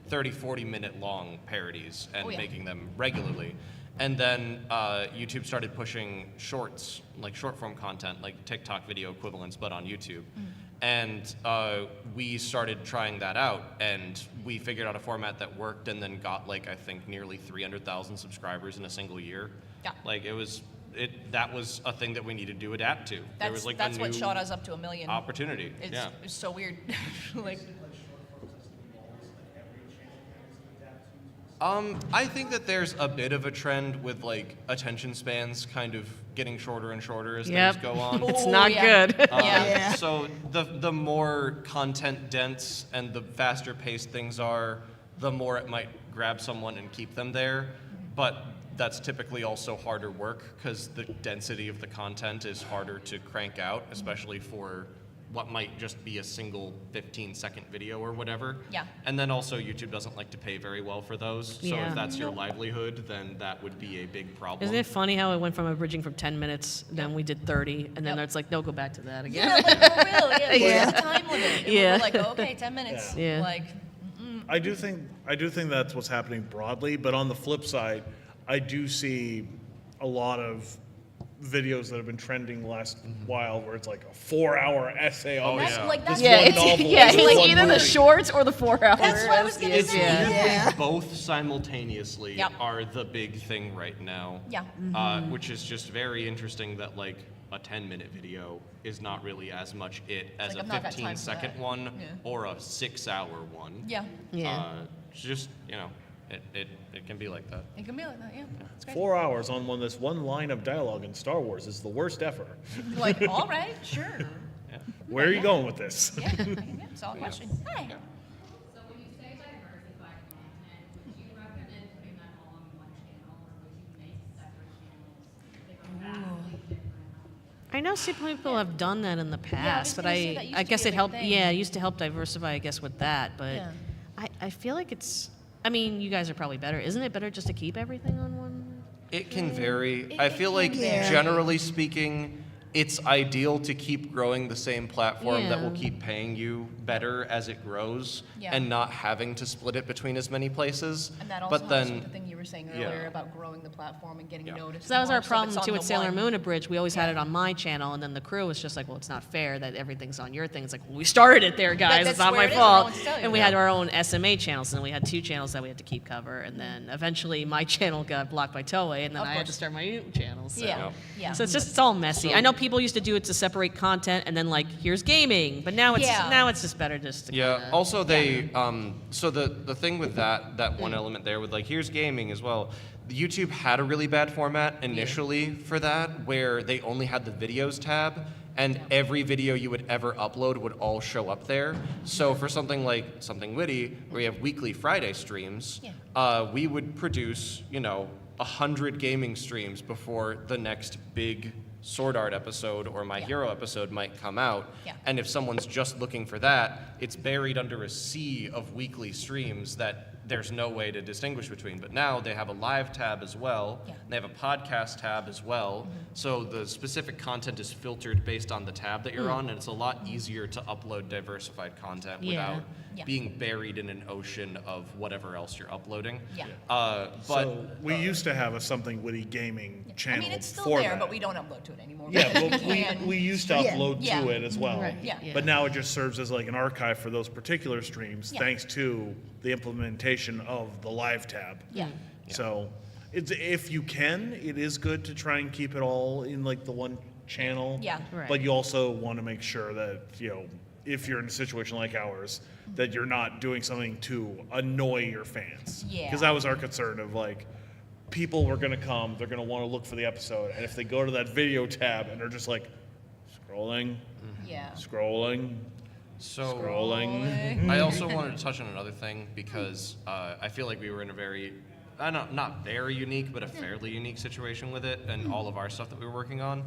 Speaker 1: 30, 40 minute long parodies and
Speaker 3: Oh, yeah.
Speaker 1: making them regularly. And then YouTube started pushing shorts, like short form content, like TikTok video equivalents, but on YouTube. And we started trying that out, and we figured out a format that worked, and then got like I think nearly 300,000 subscribers in a single year.
Speaker 3: Yeah.
Speaker 1: Like that was a thing that we needed to adapt to. There was like
Speaker 3: That's
Speaker 1: a
Speaker 3: what
Speaker 1: new
Speaker 3: shot us up to 1 million.
Speaker 1: opportunity.
Speaker 3: It's,
Speaker 1: Yeah.
Speaker 3: it's so weird. Like,
Speaker 1: I think that there's a bit of a trend with like attention spans kind of getting shorter and shorter as
Speaker 2: Yep.
Speaker 1: things go on.
Speaker 2: It's
Speaker 3: Ooh,
Speaker 2: not
Speaker 3: yeah.
Speaker 2: good.
Speaker 3: yeah.
Speaker 5: Yeah.
Speaker 1: So the more content dense and the faster paced things are, the more it might grab someone and keep them there. But that's typically also harder work because the density of the content is harder to crank out, especially for what might just be a single 15-second video or whatever.
Speaker 3: Yeah.
Speaker 1: And then also YouTube doesn't like to pay very well for those. So
Speaker 2: Yeah.
Speaker 1: if that's your livelihood, then that would be a big problem.
Speaker 2: Isn't it funny how it went from abridging from 10 minutes, then we did 30, and then
Speaker 3: Yep.
Speaker 2: it's like, no, go back to that again.
Speaker 3: Yeah, like, for real, yeah.
Speaker 2: Yeah.
Speaker 3: What's the time limit? And
Speaker 2: Yeah.
Speaker 3: we're like, okay, 10 minutes.
Speaker 2: Yeah.
Speaker 3: Like,
Speaker 4: I do think that's what's happening broadly, but on the flip side, I do see a lot of videos that have been trending the last while where it's like a 4-hour essay on
Speaker 3: that's,
Speaker 1: yeah.
Speaker 3: like, that's
Speaker 2: Yeah,
Speaker 4: one
Speaker 2: it's,
Speaker 4: novel,
Speaker 2: yeah,
Speaker 4: this
Speaker 2: it's
Speaker 4: one
Speaker 2: either the
Speaker 4: movie.
Speaker 2: shorts or the 4 hours.
Speaker 3: That's what I was gonna
Speaker 1: It's
Speaker 3: say.
Speaker 5: Yeah.
Speaker 1: both simultaneously
Speaker 3: Yep.
Speaker 1: are the big thing right now.
Speaker 3: Yeah.
Speaker 1: Which is just very interesting that like a 10-minute video is not really as much it as
Speaker 3: Like,
Speaker 1: a
Speaker 3: I've not got time for
Speaker 1: 15-second
Speaker 3: that.
Speaker 1: one
Speaker 3: Yeah.
Speaker 1: or a 6-hour one.
Speaker 3: Yeah.
Speaker 2: Yeah.
Speaker 1: It's just, it can be like that.
Speaker 3: It can be like that, yeah. It's great.
Speaker 4: 4 hours on this one line of dialogue in Star Wars is the worst ever.
Speaker 3: Like, all right, sure.
Speaker 4: Where are you going with this?
Speaker 3: Yeah, solid question. Hi.
Speaker 8: So when you say diversify content, would you recommend putting that all on one channel, or would you make separate channels that are vastly different?
Speaker 2: I know some people have done that in the past, but
Speaker 3: gonna say, that used
Speaker 2: I
Speaker 3: to
Speaker 2: guess
Speaker 3: be a
Speaker 2: it
Speaker 3: big
Speaker 2: helped.
Speaker 3: thing.
Speaker 2: Yeah, it used to help diversify, I guess, with that. But
Speaker 3: Yeah.
Speaker 2: I feel like it's. I mean, you guys are probably better. Isn't it better just to keep everything on one?
Speaker 1: It can vary.
Speaker 3: It-
Speaker 1: I
Speaker 3: it
Speaker 1: feel
Speaker 3: can
Speaker 1: like
Speaker 5: vary.
Speaker 1: generally speaking, it's ideal to keep growing the same platform that will
Speaker 2: Yeah.
Speaker 1: keep paying you better as it grows
Speaker 3: Yeah.
Speaker 1: and not having to split it between as many places.
Speaker 3: And that also
Speaker 1: but
Speaker 3: helps
Speaker 1: then
Speaker 3: with the thing you were saying
Speaker 1: yeah.
Speaker 3: earlier about growing the platform and getting
Speaker 1: Yeah.
Speaker 3: noticed.
Speaker 2: So that was
Speaker 3: more,
Speaker 2: our
Speaker 3: so
Speaker 2: problem
Speaker 3: it's
Speaker 2: too
Speaker 3: on
Speaker 2: with
Speaker 3: the
Speaker 2: Sailor
Speaker 3: one.
Speaker 2: Moon Abridged. We always had
Speaker 3: Yeah.
Speaker 2: it on my channel, and then the crew was just like, "Well, it's not fair that everything's on your thing." It's like, well, we started it there, guys.
Speaker 3: that's
Speaker 2: It's not
Speaker 3: where
Speaker 2: my
Speaker 3: it is. I don't
Speaker 2: fault.
Speaker 3: want to tell you.
Speaker 2: And we
Speaker 3: Yeah.
Speaker 2: had our own SMA channels, and we had 2 channels that we had to keep cover. And then eventually, my channel got blocked by Toei, and then
Speaker 3: Of
Speaker 2: I had to
Speaker 3: course.
Speaker 2: start my new channel. So.
Speaker 3: Yeah, yeah.
Speaker 2: So it's all messy. I know people used to do it to separate content, and then like, here's gaming. But now it's just better just to
Speaker 1: Yeah.
Speaker 2: kinda,
Speaker 1: Also, they so the thing with that one element there with like here's gaming as well. YouTube had a really bad format initially for that, where they only had the videos tab, and every video you would ever upload would all show up there. So for something like Something Witty, where you have weekly Friday streams, we would produce 100 gaming streams before the next big Sword Art episode or My Hero episode might come out.
Speaker 3: Yeah.
Speaker 1: And if someone's just looking for that, it's buried under a sea of weekly streams that there's no way to distinguish between. But now they have a live tab as well.
Speaker 3: Yeah.
Speaker 1: And they have a podcast tab as well. So the specific content is filtered based on the tab that you're on, and it's a lot easier to upload diversified content
Speaker 2: Yeah.
Speaker 1: without
Speaker 3: Yeah.
Speaker 1: being buried in an ocean of whatever else you're uploading.
Speaker 3: Yeah.
Speaker 1: But
Speaker 4: So we used to have a Something Witty gaming
Speaker 3: I
Speaker 4: channel
Speaker 3: mean, it's still
Speaker 4: for
Speaker 3: there,
Speaker 4: that.
Speaker 3: but we don't upload to it anymore.
Speaker 4: Yeah, but
Speaker 3: can.
Speaker 4: we used to
Speaker 5: Yeah.
Speaker 4: upload
Speaker 3: Yeah.
Speaker 4: to it as well.
Speaker 2: Right.
Speaker 3: Yeah.
Speaker 4: But now it just serves as like an archive for those particular streams,
Speaker 3: Yeah.
Speaker 4: thanks to the implementation of the live tab.
Speaker 3: Yeah.
Speaker 4: So it's, if you can, it is good to try and keep it all in like the one channel.
Speaker 3: Yeah.
Speaker 2: Right.
Speaker 4: But you also want to make sure that, if you're in a situation like ours, that you're not doing something to annoy your fans.
Speaker 3: Yeah.
Speaker 4: Because that was our concern of like, people were going to come, they're going to want to look for the episode, and if they go to that video tab and they're just like scrolling,
Speaker 3: Yeah.
Speaker 4: scrolling,
Speaker 1: so
Speaker 4: scrolling.
Speaker 1: I also wanted to touch on another thing because I feel like we were in a very, not very unique, but a fairly unique situation with it and all of our stuff that we were working on.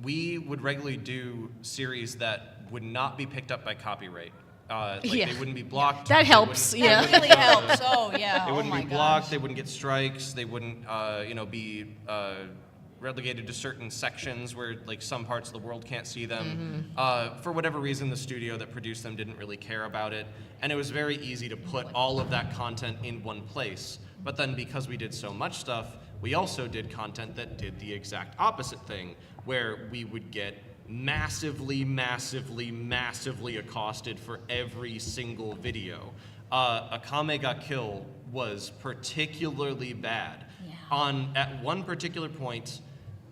Speaker 1: We would regularly do series that would not be picked up by copyright.
Speaker 2: Yeah.
Speaker 1: They wouldn't be blocked.
Speaker 2: That
Speaker 1: they
Speaker 2: helps,
Speaker 1: wouldn't-
Speaker 2: yeah.
Speaker 3: That really helps. Oh, yeah.
Speaker 1: They wouldn't
Speaker 3: oh my
Speaker 1: be blocked.
Speaker 3: gosh.
Speaker 1: They wouldn't get strikes. They wouldn't, be relegated to certain sections where like some parts of the world can't see them. For whatever reason, the studio that produced them didn't really care about it, and it was very easy to put all of that content in one place. But then because we did so much stuff, we also did content that did the exact opposite thing, where we would get massively accosted for every single video. Akame ga Kill was particularly bad.
Speaker 3: Yeah.
Speaker 1: At one particular point,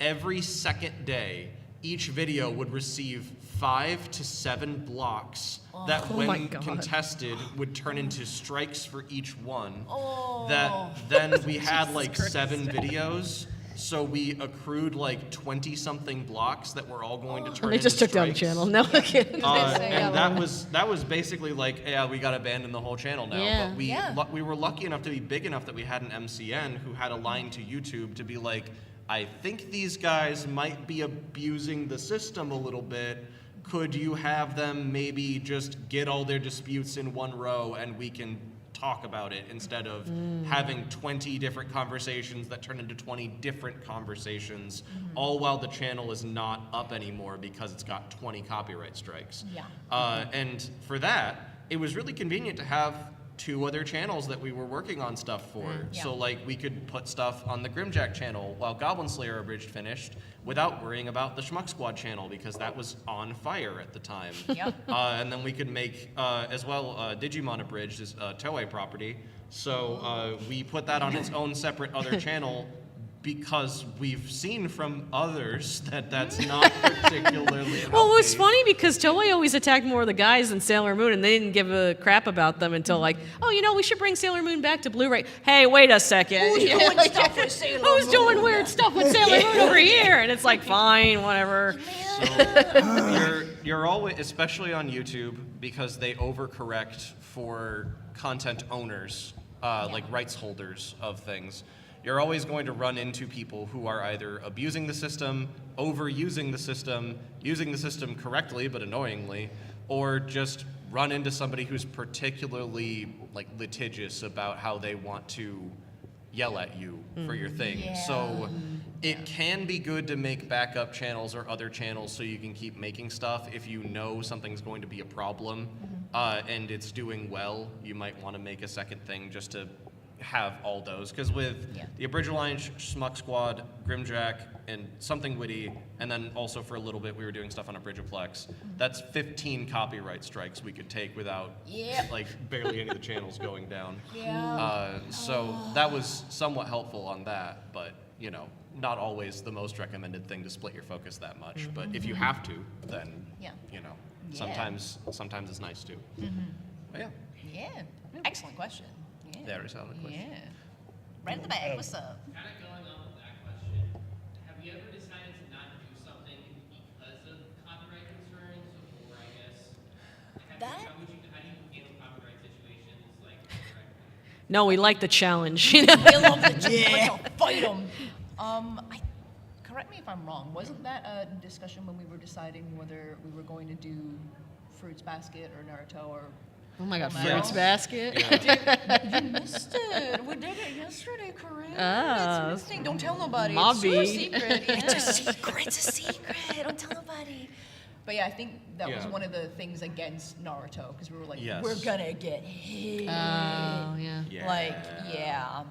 Speaker 1: every second day, each video would receive 5 to 7 blocks that,
Speaker 2: Oh
Speaker 1: when
Speaker 2: my God.
Speaker 1: contested, would turn into strikes for each one.
Speaker 3: Oh.
Speaker 1: That then we had like 7 videos, So we accrued like 20-something blocks that were all going to turn
Speaker 2: And they
Speaker 1: into
Speaker 2: just took down the
Speaker 1: strikes.
Speaker 2: channel. No, okay.
Speaker 1: And that was basically like, yeah, we got to abandon the whole channel now.
Speaker 2: Yeah.
Speaker 1: But we were lucky enough to be big enough that we had an MCN who had a line to YouTube to be like, I think these guys might be abusing the system a little bit. Could you have them maybe just get all their disputes in one row and we can talk about it instead of having 20 different conversations that turn into 20 different conversations, all while the channel is not up anymore because it's got 20 copyright strikes.
Speaker 3: Yeah.
Speaker 1: And for that, it was really convenient to have 2 other channels that we were working on stuff for.
Speaker 3: Yeah.
Speaker 1: So like we could put stuff on the Grimjack channel while Goblin Slayer Abridged finished without worrying about the Schmuck Squad channel because that was on fire at the time.
Speaker 3: Yep.
Speaker 1: And then we could make, as well, Digimon Abridged is a Toei property. So we put that on its own separate other channel because we've seen from others that that's not particularly
Speaker 2: Well, it was
Speaker 1: healthy.
Speaker 2: funny because Toei always attacked more of the guys than Sailor Moon, and they didn't give a crap about them until like, oh, you know, we should bring Sailor Moon back to Blu-ray. Hey, wait a second.
Speaker 3: Who's doing stuff with Sailor
Speaker 2: Who's
Speaker 3: Moon?
Speaker 2: doing weird stuff with Sailor Moon over here? And it's like, fine, whatever.
Speaker 1: So you're always, especially on YouTube, because they overcorrect for content owners, like rights holders of things. You're always going to run into people who are either abusing the system, overusing the system, using the system correctly but annoyingly, or just run into somebody who's particularly like litigious about how they want to yell at you for your thing.
Speaker 3: Yeah.
Speaker 1: So it can be good to make backup channels or other channels so you can keep making stuff. If you know something's going to be a problem and it's doing well, you might want to make a second thing just to have all those. Because with the Abridged line, Schmuck Squad, Grimjack, and something Witty, and then also for a little bit we were doing stuff on Abridgeplex, that's 15 copyright strikes we could take without like barely any of the channels going down. So that was somewhat helpful on that, but you know, not always the most recommended thing to split your focus that much. But if you have to, then you know, sometimes it's nice to. But yeah.
Speaker 3: Yeah. Excellent question. Yeah.
Speaker 1: Very solid question.
Speaker 3: Yeah. Right in the back. What's up?
Speaker 9: Kind of going on with that question, have you ever decided to not do something because of copyright concerns, or I guess, how do you handle copyright situations like right?
Speaker 2: No, we like the challenge. You know?
Speaker 3: We love the fight them. Correct me if I'm wrong. Wasn't that a discussion when we were deciding whether we were going to do Fruits Basket or Naruto or?
Speaker 2: Oh my God,
Speaker 3: Yeah.
Speaker 2: Fruits Basket.
Speaker 3: You missed it. We did it yesterday, Corinne.
Speaker 2: Ah.
Speaker 3: It's a thing. Don't tell nobody.
Speaker 2: Mobby.
Speaker 3: It's a secret. It's a secret. It's a secret. Don't tell nobody. But yeah, I think that was one of the things against Naruto because we were like,
Speaker 1: Yes.
Speaker 3: we're gonna get hit.
Speaker 2: Oh, yeah.
Speaker 3: Like, yeah.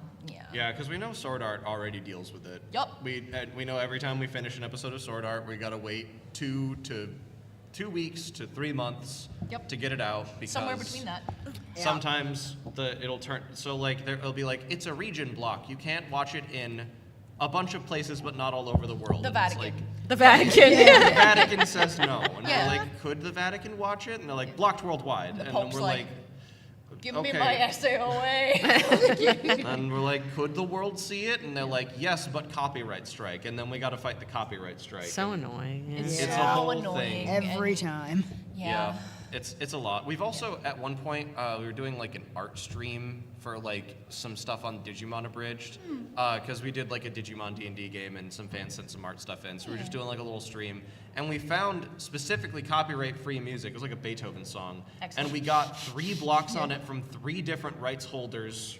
Speaker 1: Yeah, because we know Sword Art already deals with it.
Speaker 3: Yup.
Speaker 1: We know every time we finish an episode of Sword Art, we gotta wait 2 weeks to 3 months to get it out because
Speaker 3: Somewhere between that.
Speaker 1: sometimes it'll turn so like it'll be like it's a region block. You can't watch it in a bunch of places, but not all over the world.
Speaker 3: The
Speaker 1: And it's
Speaker 3: Vatican.
Speaker 1: like,
Speaker 2: The Vatican.
Speaker 1: the Vatican says no, and
Speaker 3: Yeah.
Speaker 1: we're like, could the Vatican watch it? And they're like, blocked worldwide.
Speaker 3: And the
Speaker 1: And
Speaker 3: Pope's
Speaker 1: we're
Speaker 3: like,
Speaker 1: like,
Speaker 3: Give me
Speaker 1: okay.
Speaker 3: my SAOA.
Speaker 1: And we're like, could the world see it? And they're like, yes, but copyright strike. And then we got to fight the copyright strike.
Speaker 2: So
Speaker 1: And
Speaker 2: annoying. Yeah.
Speaker 3: It's
Speaker 1: It's
Speaker 3: so
Speaker 1: a whole
Speaker 3: annoying.
Speaker 1: thing.
Speaker 5: Every time.
Speaker 3: Yeah.
Speaker 1: It's a lot. We've also at one point we were doing like an art stream for like some stuff on Digimon Abridged because we did like a Digimon D&D game and some fans sent some art stuff in. So we were just doing like a little stream and we found specifically copyright-free music. It was like a Beethoven song,
Speaker 3: Excellent.
Speaker 1: and we got 3 blocks on it from 3 different rights holders.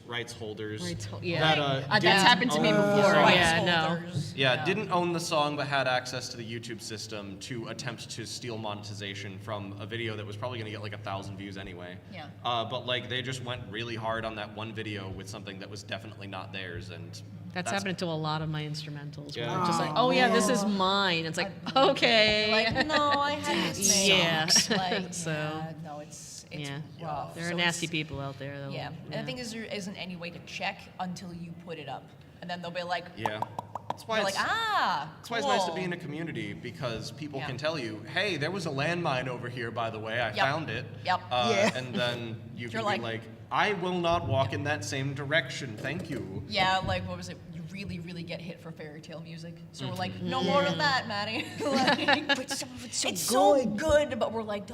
Speaker 2: Yeah.
Speaker 1: That
Speaker 3: That's
Speaker 1: didn't
Speaker 3: happened to me
Speaker 1: own the
Speaker 3: before.
Speaker 1: song.
Speaker 3: Rights
Speaker 2: Yeah, no.
Speaker 3: holders.
Speaker 1: Yeah, didn't own the song but had access to the YouTube system to attempt to steal monetization from a video that was probably going to get like 1,000 views anyway.
Speaker 3: Yeah.
Speaker 1: But like they just went really hard on that one video with something that was definitely not theirs, and
Speaker 2: That's happening to a lot of my instrumentals. Where
Speaker 1: Yeah.
Speaker 2: they're just like, oh yeah, this is mine. It's like, okay.
Speaker 3: Like, no, I had this made.
Speaker 2: Yeah.
Speaker 3: Like,
Speaker 2: So-
Speaker 3: yeah, no, it's
Speaker 2: Yeah.
Speaker 3: rough.
Speaker 2: There are
Speaker 3: So
Speaker 2: nasty
Speaker 3: it's-
Speaker 2: people out there, though.
Speaker 3: Yeah. And the thing is, there isn't any way to check until you put it up. And then they'll be like,
Speaker 1: yeah. That's why
Speaker 3: they're
Speaker 1: it's,
Speaker 3: like, ah,
Speaker 1: that's why it's nice to
Speaker 3: cool.
Speaker 1: be in a community because people
Speaker 3: Yeah.
Speaker 1: can tell you, hey, there was a landmine over here, by the way. I found it.
Speaker 3: Yep.
Speaker 5: Yeah.
Speaker 1: And then you
Speaker 3: You're
Speaker 1: can be
Speaker 3: like-
Speaker 1: like, I will not walk in that same direction. Thank you.
Speaker 3: Yeah, like, what was it? You really, really get hit for fairy tale music. So we're like, no more of that, Maddie. Like,
Speaker 5: But some of it's so
Speaker 3: it's
Speaker 5: good.
Speaker 3: so good, but we're like,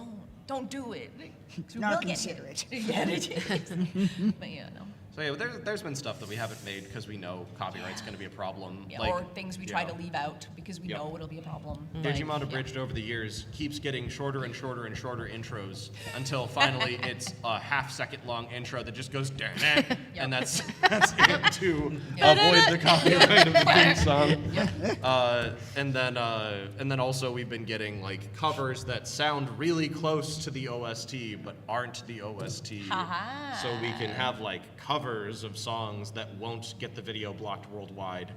Speaker 3: don't do it. 'Cause we
Speaker 5: Not
Speaker 3: will get
Speaker 5: consider
Speaker 3: hit.
Speaker 5: it.
Speaker 3: Yeah, it is. But yeah, no.
Speaker 1: So yeah, there's been stuff that we haven't made because we know copyright's going to be a problem.
Speaker 3: Yeah,
Speaker 1: like,
Speaker 3: or things we try
Speaker 1: yeah.
Speaker 3: to leave out because we
Speaker 1: Yep.
Speaker 3: know it'll be a problem.
Speaker 1: Digimon
Speaker 3: Like,
Speaker 1: Abridged over the years keeps getting shorter and shorter and shorter intros until finally it's a half-second long intro that just goes and that's it to avoid the copyright of the theme song. And then also we've been getting like covers that sound really close to the OST but aren't the OST,
Speaker 3: Ha-ha.
Speaker 1: so we can have like covers of songs that won't get the video blocked worldwide.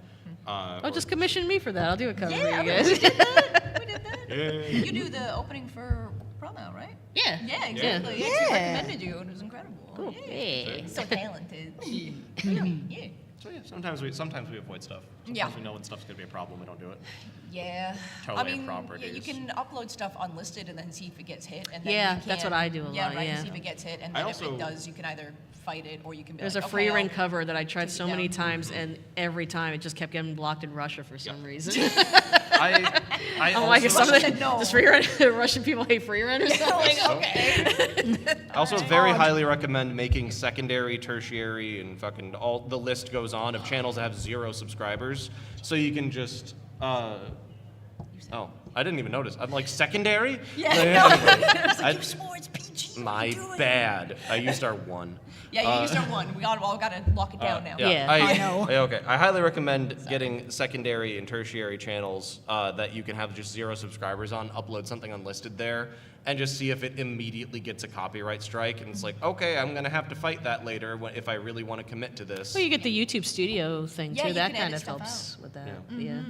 Speaker 2: Oh, just commission me for that. I'll do a cover
Speaker 3: Yeah,
Speaker 2: for
Speaker 3: I
Speaker 2: you
Speaker 3: mean,
Speaker 2: guys.
Speaker 3: we did that. We did that.
Speaker 1: Yeah.
Speaker 3: You do the opening for promo, right?
Speaker 2: Yeah.
Speaker 3: Yeah, exactly. Yeah.
Speaker 5: Yeah.
Speaker 3: She recommended you. It was incredible.
Speaker 2: Cool.
Speaker 3: Yeah.
Speaker 2: Yeah.
Speaker 3: So talented. Yeah.
Speaker 1: So yeah, sometimes we avoid stuff. Sometimes
Speaker 3: Yeah.
Speaker 1: we know when stuff's gonna be a problem, we don't do it.
Speaker 3: Yeah.
Speaker 1: Totally
Speaker 3: I mean, yeah,
Speaker 1: properties.
Speaker 3: you can upload stuff unlisted and then see if it gets hit. And then
Speaker 2: Yeah,
Speaker 3: you
Speaker 2: that's
Speaker 3: can-
Speaker 2: what I do a
Speaker 3: yeah,
Speaker 2: lot,
Speaker 3: right,
Speaker 2: yeah.
Speaker 3: see if it gets hit. And
Speaker 1: I
Speaker 3: then if
Speaker 1: also-
Speaker 3: it does, you can either fight it or you can be
Speaker 2: There's
Speaker 3: like,
Speaker 2: a
Speaker 3: okay,
Speaker 2: free ring
Speaker 3: I'll-
Speaker 2: cover that I tried
Speaker 3: take it
Speaker 2: so many
Speaker 3: down.
Speaker 2: times, and every time it just kept getting blocked in Russia for some reason.
Speaker 1: I
Speaker 2: I'm
Speaker 1: also,
Speaker 2: like, some of
Speaker 3: said
Speaker 2: the
Speaker 3: no.
Speaker 2: does free run, Russian people hate free run or something?
Speaker 3: Like, okay.
Speaker 1: I also very highly recommend making secondary, tertiary, and fucking all the list goes on of channels that have 0 subscribers, so you can just. Oh, I didn't even notice. I'm like secondary.
Speaker 3: Yeah, no.
Speaker 1: I-
Speaker 3: You swore it's PG.
Speaker 1: my
Speaker 3: Do it.
Speaker 1: bad. I used our one.
Speaker 3: Yeah, you used our one. We all got to lock it down now.
Speaker 2: Yeah.
Speaker 5: I know.
Speaker 1: Okay, I highly recommend getting secondary and tertiary channels that you can have just 0 subscribers on. Upload something unlisted there, and just see if it immediately gets a copyright strike. And it's like, okay, I'm gonna have to fight that later if I really want to commit to this.
Speaker 2: Well, you get the YouTube Studio thing
Speaker 3: Yeah,
Speaker 2: too.
Speaker 3: you
Speaker 2: That
Speaker 3: can
Speaker 2: kind
Speaker 3: edit
Speaker 2: of
Speaker 3: stuff
Speaker 2: helps with that.
Speaker 1: Yeah.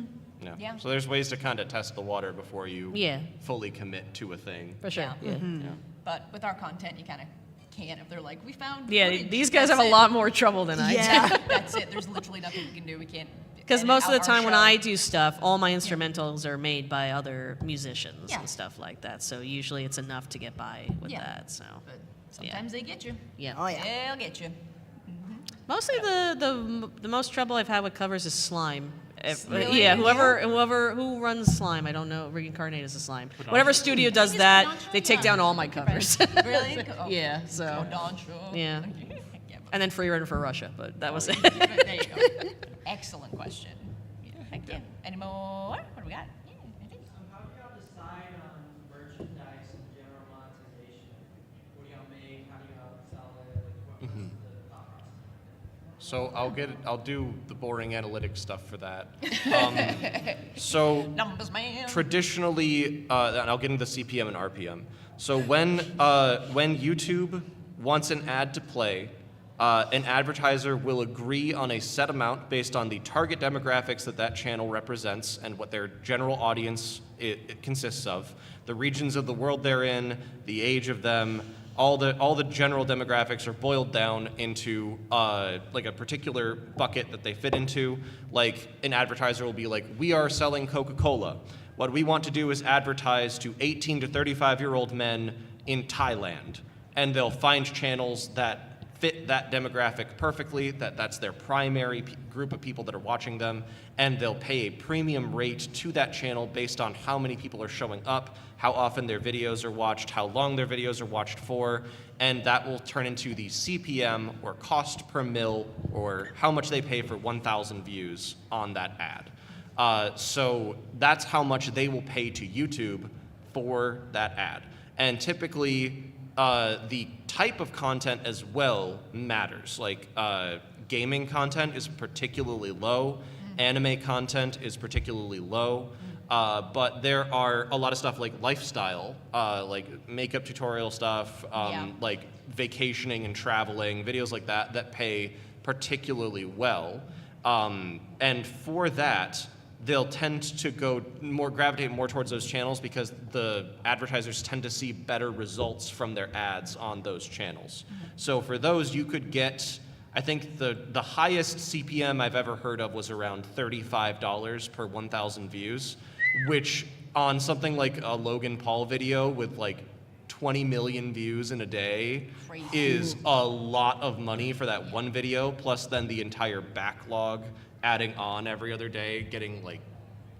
Speaker 2: Yeah.
Speaker 3: Yeah.
Speaker 1: So there's ways to kind of test the water before you
Speaker 2: Yeah.
Speaker 1: fully commit to a thing.
Speaker 2: For sure.
Speaker 3: Yeah.
Speaker 2: Yeah.
Speaker 3: But with our content, you kind of can't. If they're like, we found.
Speaker 2: Yeah,
Speaker 3: footage,
Speaker 2: these guys have
Speaker 3: that's
Speaker 2: a
Speaker 3: it.
Speaker 2: lot more trouble than I do.
Speaker 5: Yeah.
Speaker 3: That's it. There's literally nothing we can do. We can't.
Speaker 2: Because
Speaker 3: edit
Speaker 2: most of
Speaker 3: out
Speaker 2: the
Speaker 3: our
Speaker 2: time when
Speaker 3: show.
Speaker 2: I do stuff, all my instrumentals are made by other musicians
Speaker 3: Yeah.
Speaker 2: and stuff like that. So usually it's enough to get by with
Speaker 3: Yeah.
Speaker 2: that. So
Speaker 3: But sometimes they get you.
Speaker 2: yeah.
Speaker 5: Oh yeah.
Speaker 3: They'll get you.
Speaker 2: Mostly the most trouble I've had with covers is slime.
Speaker 3: Really?
Speaker 2: Yeah, who runs slime, I don't know. Reincarnate is a slime. Whatever studio does
Speaker 3: Just
Speaker 2: that,
Speaker 3: Don Show,
Speaker 2: they take
Speaker 3: yeah.
Speaker 2: down all my covers.
Speaker 3: Really? Oh,
Speaker 2: Yeah, so
Speaker 3: Oh, Don Show.
Speaker 2: Yeah.
Speaker 3: Yeah,
Speaker 2: and then free run for Russia, but that was it.
Speaker 3: but there you go. Excellent question. Yeah, heck yeah. Any more? What do we got? Yeah, I think.
Speaker 10: How do y'all decide on merchandise and general monetization? What do y'all make? How do y'all sell it? Like, what's the thought process?
Speaker 1: So I'll do the boring analytics stuff for that. So
Speaker 3: Numbers, man.
Speaker 1: traditionally, and I'll get into CPM and RPM. So when YouTube wants an ad to play, an advertiser will agree on a set amount based on the target demographics that channel represents and what their general audience it consists of, the regions of the world they're in, the age of them. All the general demographics are boiled down into like a particular bucket that they fit into. Like an advertiser will be like, we are selling Coca-Cola. What we want to do is advertise to 18 to 35-year-old men in Thailand. And they'll find channels that fit that demographic perfectly, that's their primary group of people that are watching them, and they'll pay a premium rate to that channel based on how many people are showing up, how often their videos are watched, how long their videos are watched for, and that will turn into the CPM, or cost per mil, or how much they pay for 1,000 views on that ad. So that's how much they will pay to YouTube for that ad. And typically, the type of content as well matters. Like gaming content is particularly low, anime content is particularly low, but there are a lot of stuff like lifestyle, like makeup tutorial stuff,
Speaker 3: Yeah.
Speaker 1: like vacationing and traveling, videos like that pay particularly well. And for that, they'll tend to gravitate more towards those channels because the advertisers tend to see better results from their ads on those channels. So for those, you could get, I think the highest CPM I've ever heard of was around $35 per 1,000 views, which on something like a Logan Paul video with like 20 million views in a day
Speaker 3: Crazy.
Speaker 1: is a lot of money for that one video, plus then the entire backlog adding on every other day, getting like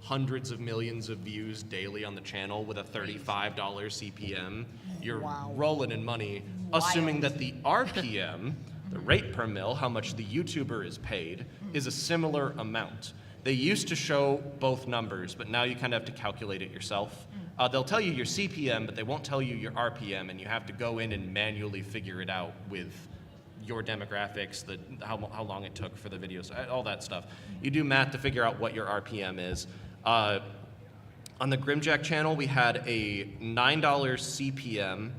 Speaker 1: hundreds of millions of views daily on the channel with a $35 CPM. You're rolling in money, assuming that the RPM, the rate per mil, how much the YouTuber is paid, is a similar amount. They used to show both numbers, but now you kind of have to calculate it yourself. They'll tell you your CPM, but they won't tell you your RPM, and you have to go in and manually figure it out with your demographics, how long it took for the videos, all that stuff. You do math to figure out what your RPM is. On the Grimjack channel, we had a $9 CPM,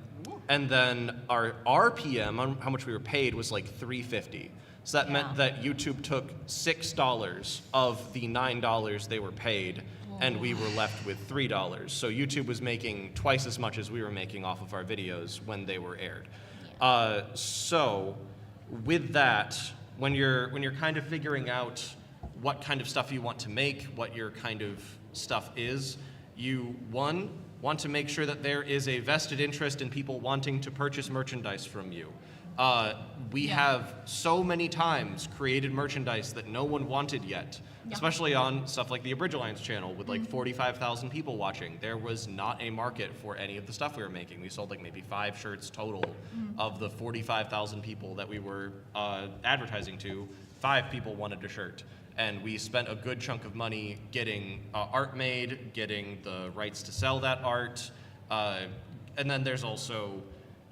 Speaker 1: and then our RPM, on how much we were paid, was like $3.50. So that meant that YouTube took $6 of the $9 they were paid, and we were left with $3. So YouTube was making twice as much as we were making off of our videos when they were aired. So with that, when you're kind of figuring out what kind of stuff you want to make, what your kind of stuff is, you, one, want to make sure that there is a vested interest in people wanting to purchase merchandise from you. We have so many times created merchandise that no one wanted yet, especially on stuff like the Abridgelines channel with like 45,000 people watching. There was not a market for any of the stuff we were making. We sold like maybe 5 shirts total of the 45,000 people that we were advertising to. 5 people wanted a shirt. And we spent a good chunk of money getting art made, getting the rights to sell that art. And then there's also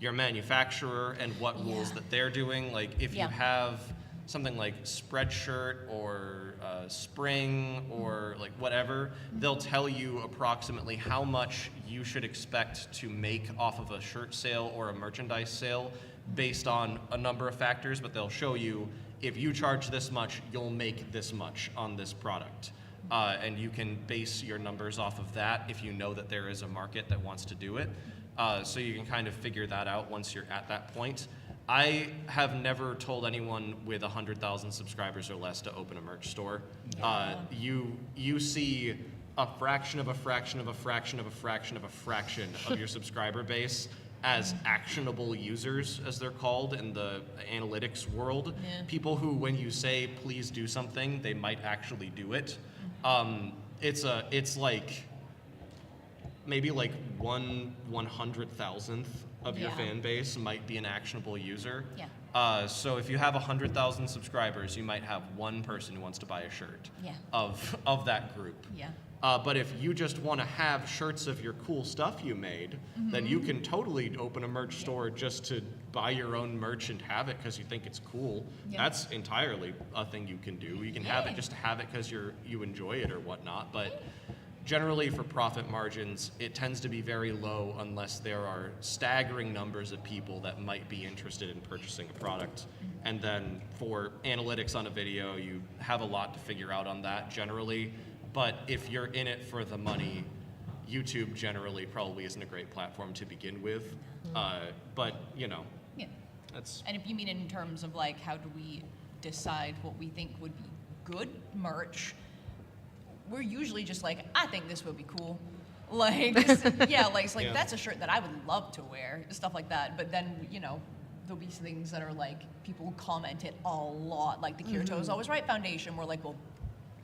Speaker 1: your manufacturer and what rules that they're doing. Like if you have something like Spreadshirt or Spring or like whatever, they'll tell you approximately how much you should expect to make off of a shirt sale or a merchandise sale based on a number of factors, but they'll show you if you charge this much, you'll make this much on this product. And you can base your numbers off of that if you know that there is a market that wants to do it. So you can kind of figure that out once you're at that point. I have never told anyone with 100,000 subscribers or less to open a merch store. You see a fraction of a fraction of a fraction of a fraction of a fraction of your subscriber base as actionable users, as they're called in the analytics world. People who, when you say, please do something, they might actually do it. It's like, maybe like 1/100,000th of your fan base might be an actionable user. So if you have 100,000 subscribers, you might have one person who wants to buy a shirt of that group. But if you just want to have shirts of your cool stuff you made, then you can totally open a merch store just to buy your own merch and have it because you think it's cool. That's entirely a thing you can do. You can have it just to have it because you enjoy it or whatnot. But generally for profit margins, it tends to be very low unless there are staggering numbers of people that might be interested in purchasing a product. And then for analytics on a video, you have a lot to figure out on that generally. But if you're in it for the money, YouTube generally probably isn't a great platform to begin with. But, you know, that's...
Speaker 3: And if you mean in terms of like, how do we decide what we think would be good merch, we're usually just like, I think this would be cool. Like, that's a shirt that I would love to wear, stuff like that. But then, you know, there'll be things that are like, people comment it a lot. Like the Kirito is Always Right Foundation, we're like, well,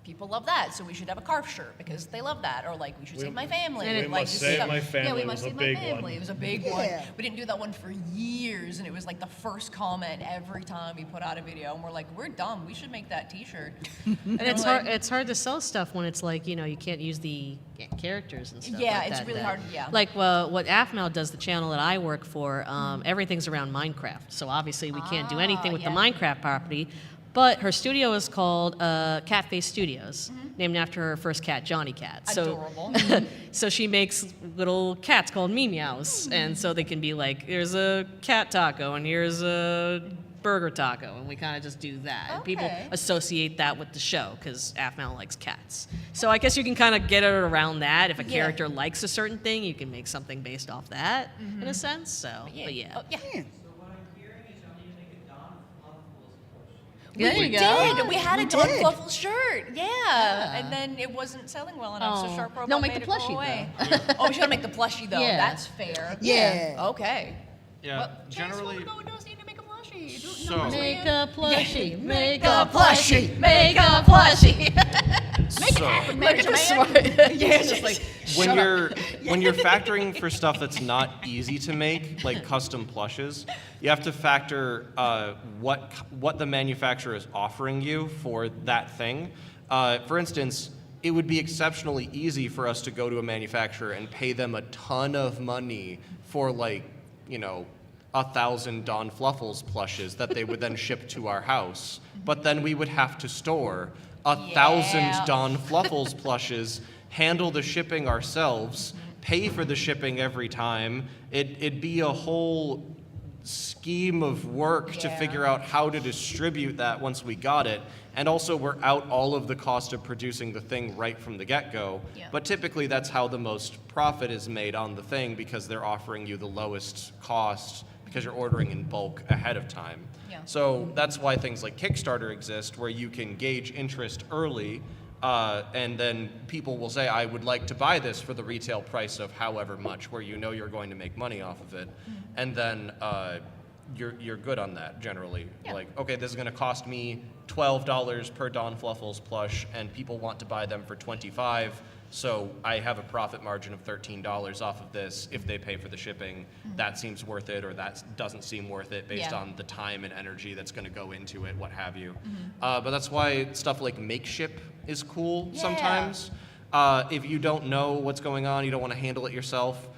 Speaker 3: people love that, so we should have a Carf shirt because they love that. Or like, we should save my family.
Speaker 4: We
Speaker 3: like,
Speaker 4: must save my family.
Speaker 3: Yeah, we
Speaker 4: It
Speaker 3: must
Speaker 4: was a
Speaker 3: save
Speaker 4: big
Speaker 3: my family.
Speaker 4: one.
Speaker 3: It was a big one. We didn't do that one for years, and it was like the first comment every time we put out a video. And we're like, we're dumb. We should make that T-shirt.
Speaker 2: And it's hard. It's hard to sell stuff when it's like, you know, you can't use the characters and stuff.
Speaker 3: Yeah,
Speaker 2: like
Speaker 3: it's
Speaker 2: that,
Speaker 3: really hard. Yeah.
Speaker 2: Like, well, what AFMAL does, the channel that I work for, everything's around Minecraft. So obviously we can't do anything with the Minecraft property. But her studio is called Catface Studios, named after her first cat, Johnny Cat. So,
Speaker 3: Adorable.
Speaker 2: so she makes little cats called Meows, and so they can be like, here's a cat taco, and here's a burger taco, and we kind of just do that. And people associate that with the show, because AFMAL likes cats. So I guess you can kind of get it around that. If a character likes a certain thing, you can make something based off that, in a sense. So, but yeah.
Speaker 3: Oh, yeah.
Speaker 10: So what I'm hearing is y'all need to make a Don Fluffles push.
Speaker 2: There
Speaker 3: we
Speaker 2: you go.
Speaker 3: did. We had a
Speaker 5: We
Speaker 3: Don
Speaker 5: did.
Speaker 3: Fluffle shirt. Yeah. And then it wasn't selling well enough, so
Speaker 2: Oh.
Speaker 3: Shark Robot
Speaker 2: No, make
Speaker 3: made
Speaker 2: the
Speaker 3: it go
Speaker 2: plushie,
Speaker 3: away. Oh, we should make the plushie, though.
Speaker 2: Yeah.
Speaker 3: That's fair.
Speaker 5: Yeah.
Speaker 3: Okay.
Speaker 1: Yeah,
Speaker 3: Well,
Speaker 1: generally.
Speaker 3: Chase, what does need to make a plushie?
Speaker 1: So-
Speaker 2: Make a plushie. Make
Speaker 3: a
Speaker 2: a
Speaker 3: plushie. Make a plushie.
Speaker 1: So,
Speaker 3: Look at this smart. Yeah, it's just like,
Speaker 1: when you're factoring for stuff that's not easy to make, like custom plushes, you have to factor what the manufacturer is offering you for that thing. For instance, it would be exceptionally easy for us to go to a manufacturer and pay them a ton of money for 1,000 Don Fluffles plushes that they would then ship to our house. But then we would have to store 1,000
Speaker 3: Yeah.
Speaker 1: Don Fluffles plushes, handle the shipping ourselves, pay for the shipping every time. It'd be a whole scheme of work to
Speaker 3: Yeah.
Speaker 1: figure out how to distribute that once we got it. And also, we're out all of the cost of producing the thing right from the get-go.
Speaker 3: Yeah.
Speaker 1: But typically, that's how the most profit is made on the thing, because they're offering you the lowest cost because you're ordering in bulk ahead of time.
Speaker 3: Yeah.
Speaker 1: So that's why things like Kickstarter exist, where you can gauge interest early, and then people will say, I would like to buy this for the retail price of however much, where you know you're going to make money off of it. And then you're good on that generally.
Speaker 3: Yeah.
Speaker 1: Like, okay, this is going to cost me $12 per Don Fluffles plush, and people want to buy them for $25. So I have a profit margin of $13 off of this. If they pay for the shipping, that seems worth it, or that doesn't seem worth it based
Speaker 3: Yeah.
Speaker 1: on the time and energy that's going to go into it, what have you. But that's why stuff like Makeship is cool
Speaker 3: Yeah.
Speaker 1: sometimes. If you don't know what's going on, you don't want to handle it yourself,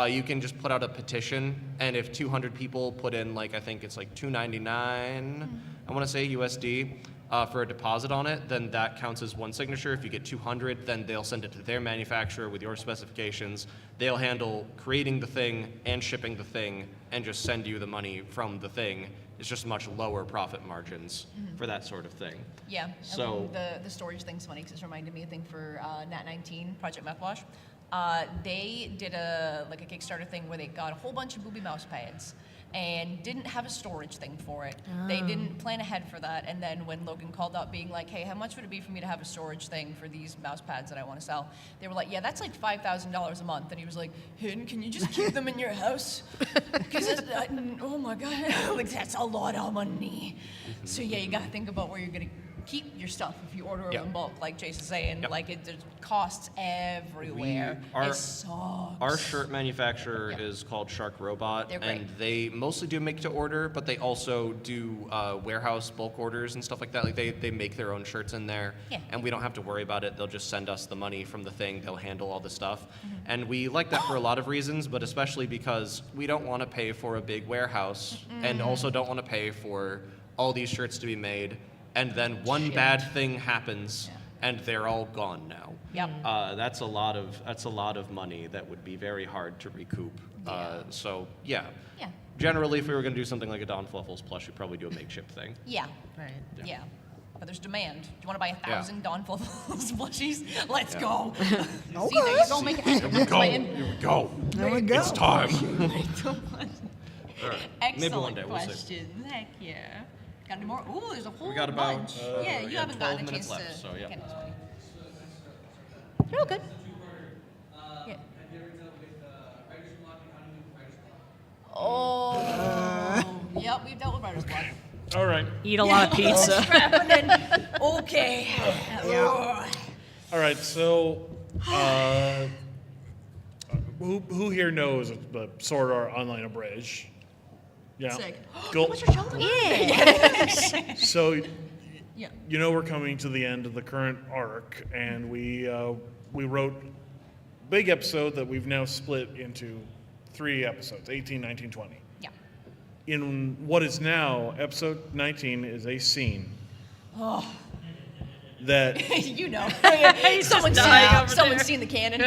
Speaker 1: you can just put out a petition, and if 200 people put in, I think it's $2.99, I want to say USD, for a deposit on it, then that counts as one signature. If you get 200, then they'll send it to their manufacturer with your specifications. They'll handle creating the thing and shipping the thing and just send you the money from the thing. It's just much lower profit margins for that sort of thing.
Speaker 3: Yeah. and
Speaker 1: So-
Speaker 3: the storage thing's funny because it's reminded me of a thing for Nat19, Project Mouthwash. They did a Kickstarter thing where they got a whole bunch of booby mouse pads and didn't have a storage thing for it. They didn't plan ahead for that. And then when Logan called up being like, hey, how much would it be for me to have a storage thing for these mouse pads that I want to sell? They were like, yeah, that's like $5,000 a month. And he was like, Hayden, can you just keep them in your house? Because, oh my God, that's a lot of money. So yeah, you got to think about where you're going to keep your stuff if you order
Speaker 1: Yep.
Speaker 3: them in bulk, like Jason's saying.
Speaker 1: Yep.
Speaker 3: There's costs everywhere.
Speaker 1: Our-
Speaker 3: It sucks.
Speaker 1: Our shirt manufacturer is called Shark Robot,
Speaker 3: They're
Speaker 1: and
Speaker 3: great.
Speaker 1: they mostly do make to order, but they also do warehouse bulk orders and stuff like that. Like they make their own shirts in there,
Speaker 3: Yeah.
Speaker 1: and we don't have to worry about it. They'll just send us the money from the thing. They'll handle all the stuff, and we like that for a lot of reasons, but especially because we don't want to pay for a big warehouse, and also don't want to pay for all these shirts to be made, and then one bad thing happens, and they're all gone now.
Speaker 3: Yep.
Speaker 1: That's a lot of money that would be very hard to recoup. So yeah.
Speaker 3: Yeah.
Speaker 1: Generally, if we were going to do something like a Don Fluffles plush, we'd probably do a makeshift thing.
Speaker 3: Yeah.
Speaker 2: Right.
Speaker 3: Yeah. But there's demand. Do you want to buy 1,000 Don Fluffles plushies? Let's go. See, there you go. Make it happen. That's my
Speaker 1: Here we go.
Speaker 5: There we go.
Speaker 1: It's time.
Speaker 3: excellent
Speaker 1: Maybe one day, we'll see.
Speaker 3: question. Heck yeah. Got any more? Ooh, there's a whole
Speaker 1: We got about,
Speaker 3: bunch. Yeah, you haven't
Speaker 1: 12
Speaker 3: gotten a
Speaker 1: minutes
Speaker 3: chance
Speaker 1: left,
Speaker 3: to.
Speaker 1: so, yeah.
Speaker 3: get this one. You're all good. Yeah.
Speaker 10: Have you ever dealt with writer's block and how to do writer's block?
Speaker 3: Oh. Yep, we've dealt with writer's block.
Speaker 4: All right.
Speaker 2: Eat a lot of pizza.
Speaker 3: Okay.
Speaker 4: All right. So, who here knows the Sword Art Online Abridged? Yeah.
Speaker 3: Sick.
Speaker 4: Go.
Speaker 3: What's your shoulder? Yeah.
Speaker 4: So,
Speaker 3: Yeah.
Speaker 4: you know, we're coming to the end of the current arc, and we wrote a big episode that we've now split into 3 episodes, 18, 19, 20.
Speaker 3: Yeah.
Speaker 4: In what is now episode 19 is a scene that
Speaker 3: You know.
Speaker 2: dying over
Speaker 3: Someone's seen the cannon.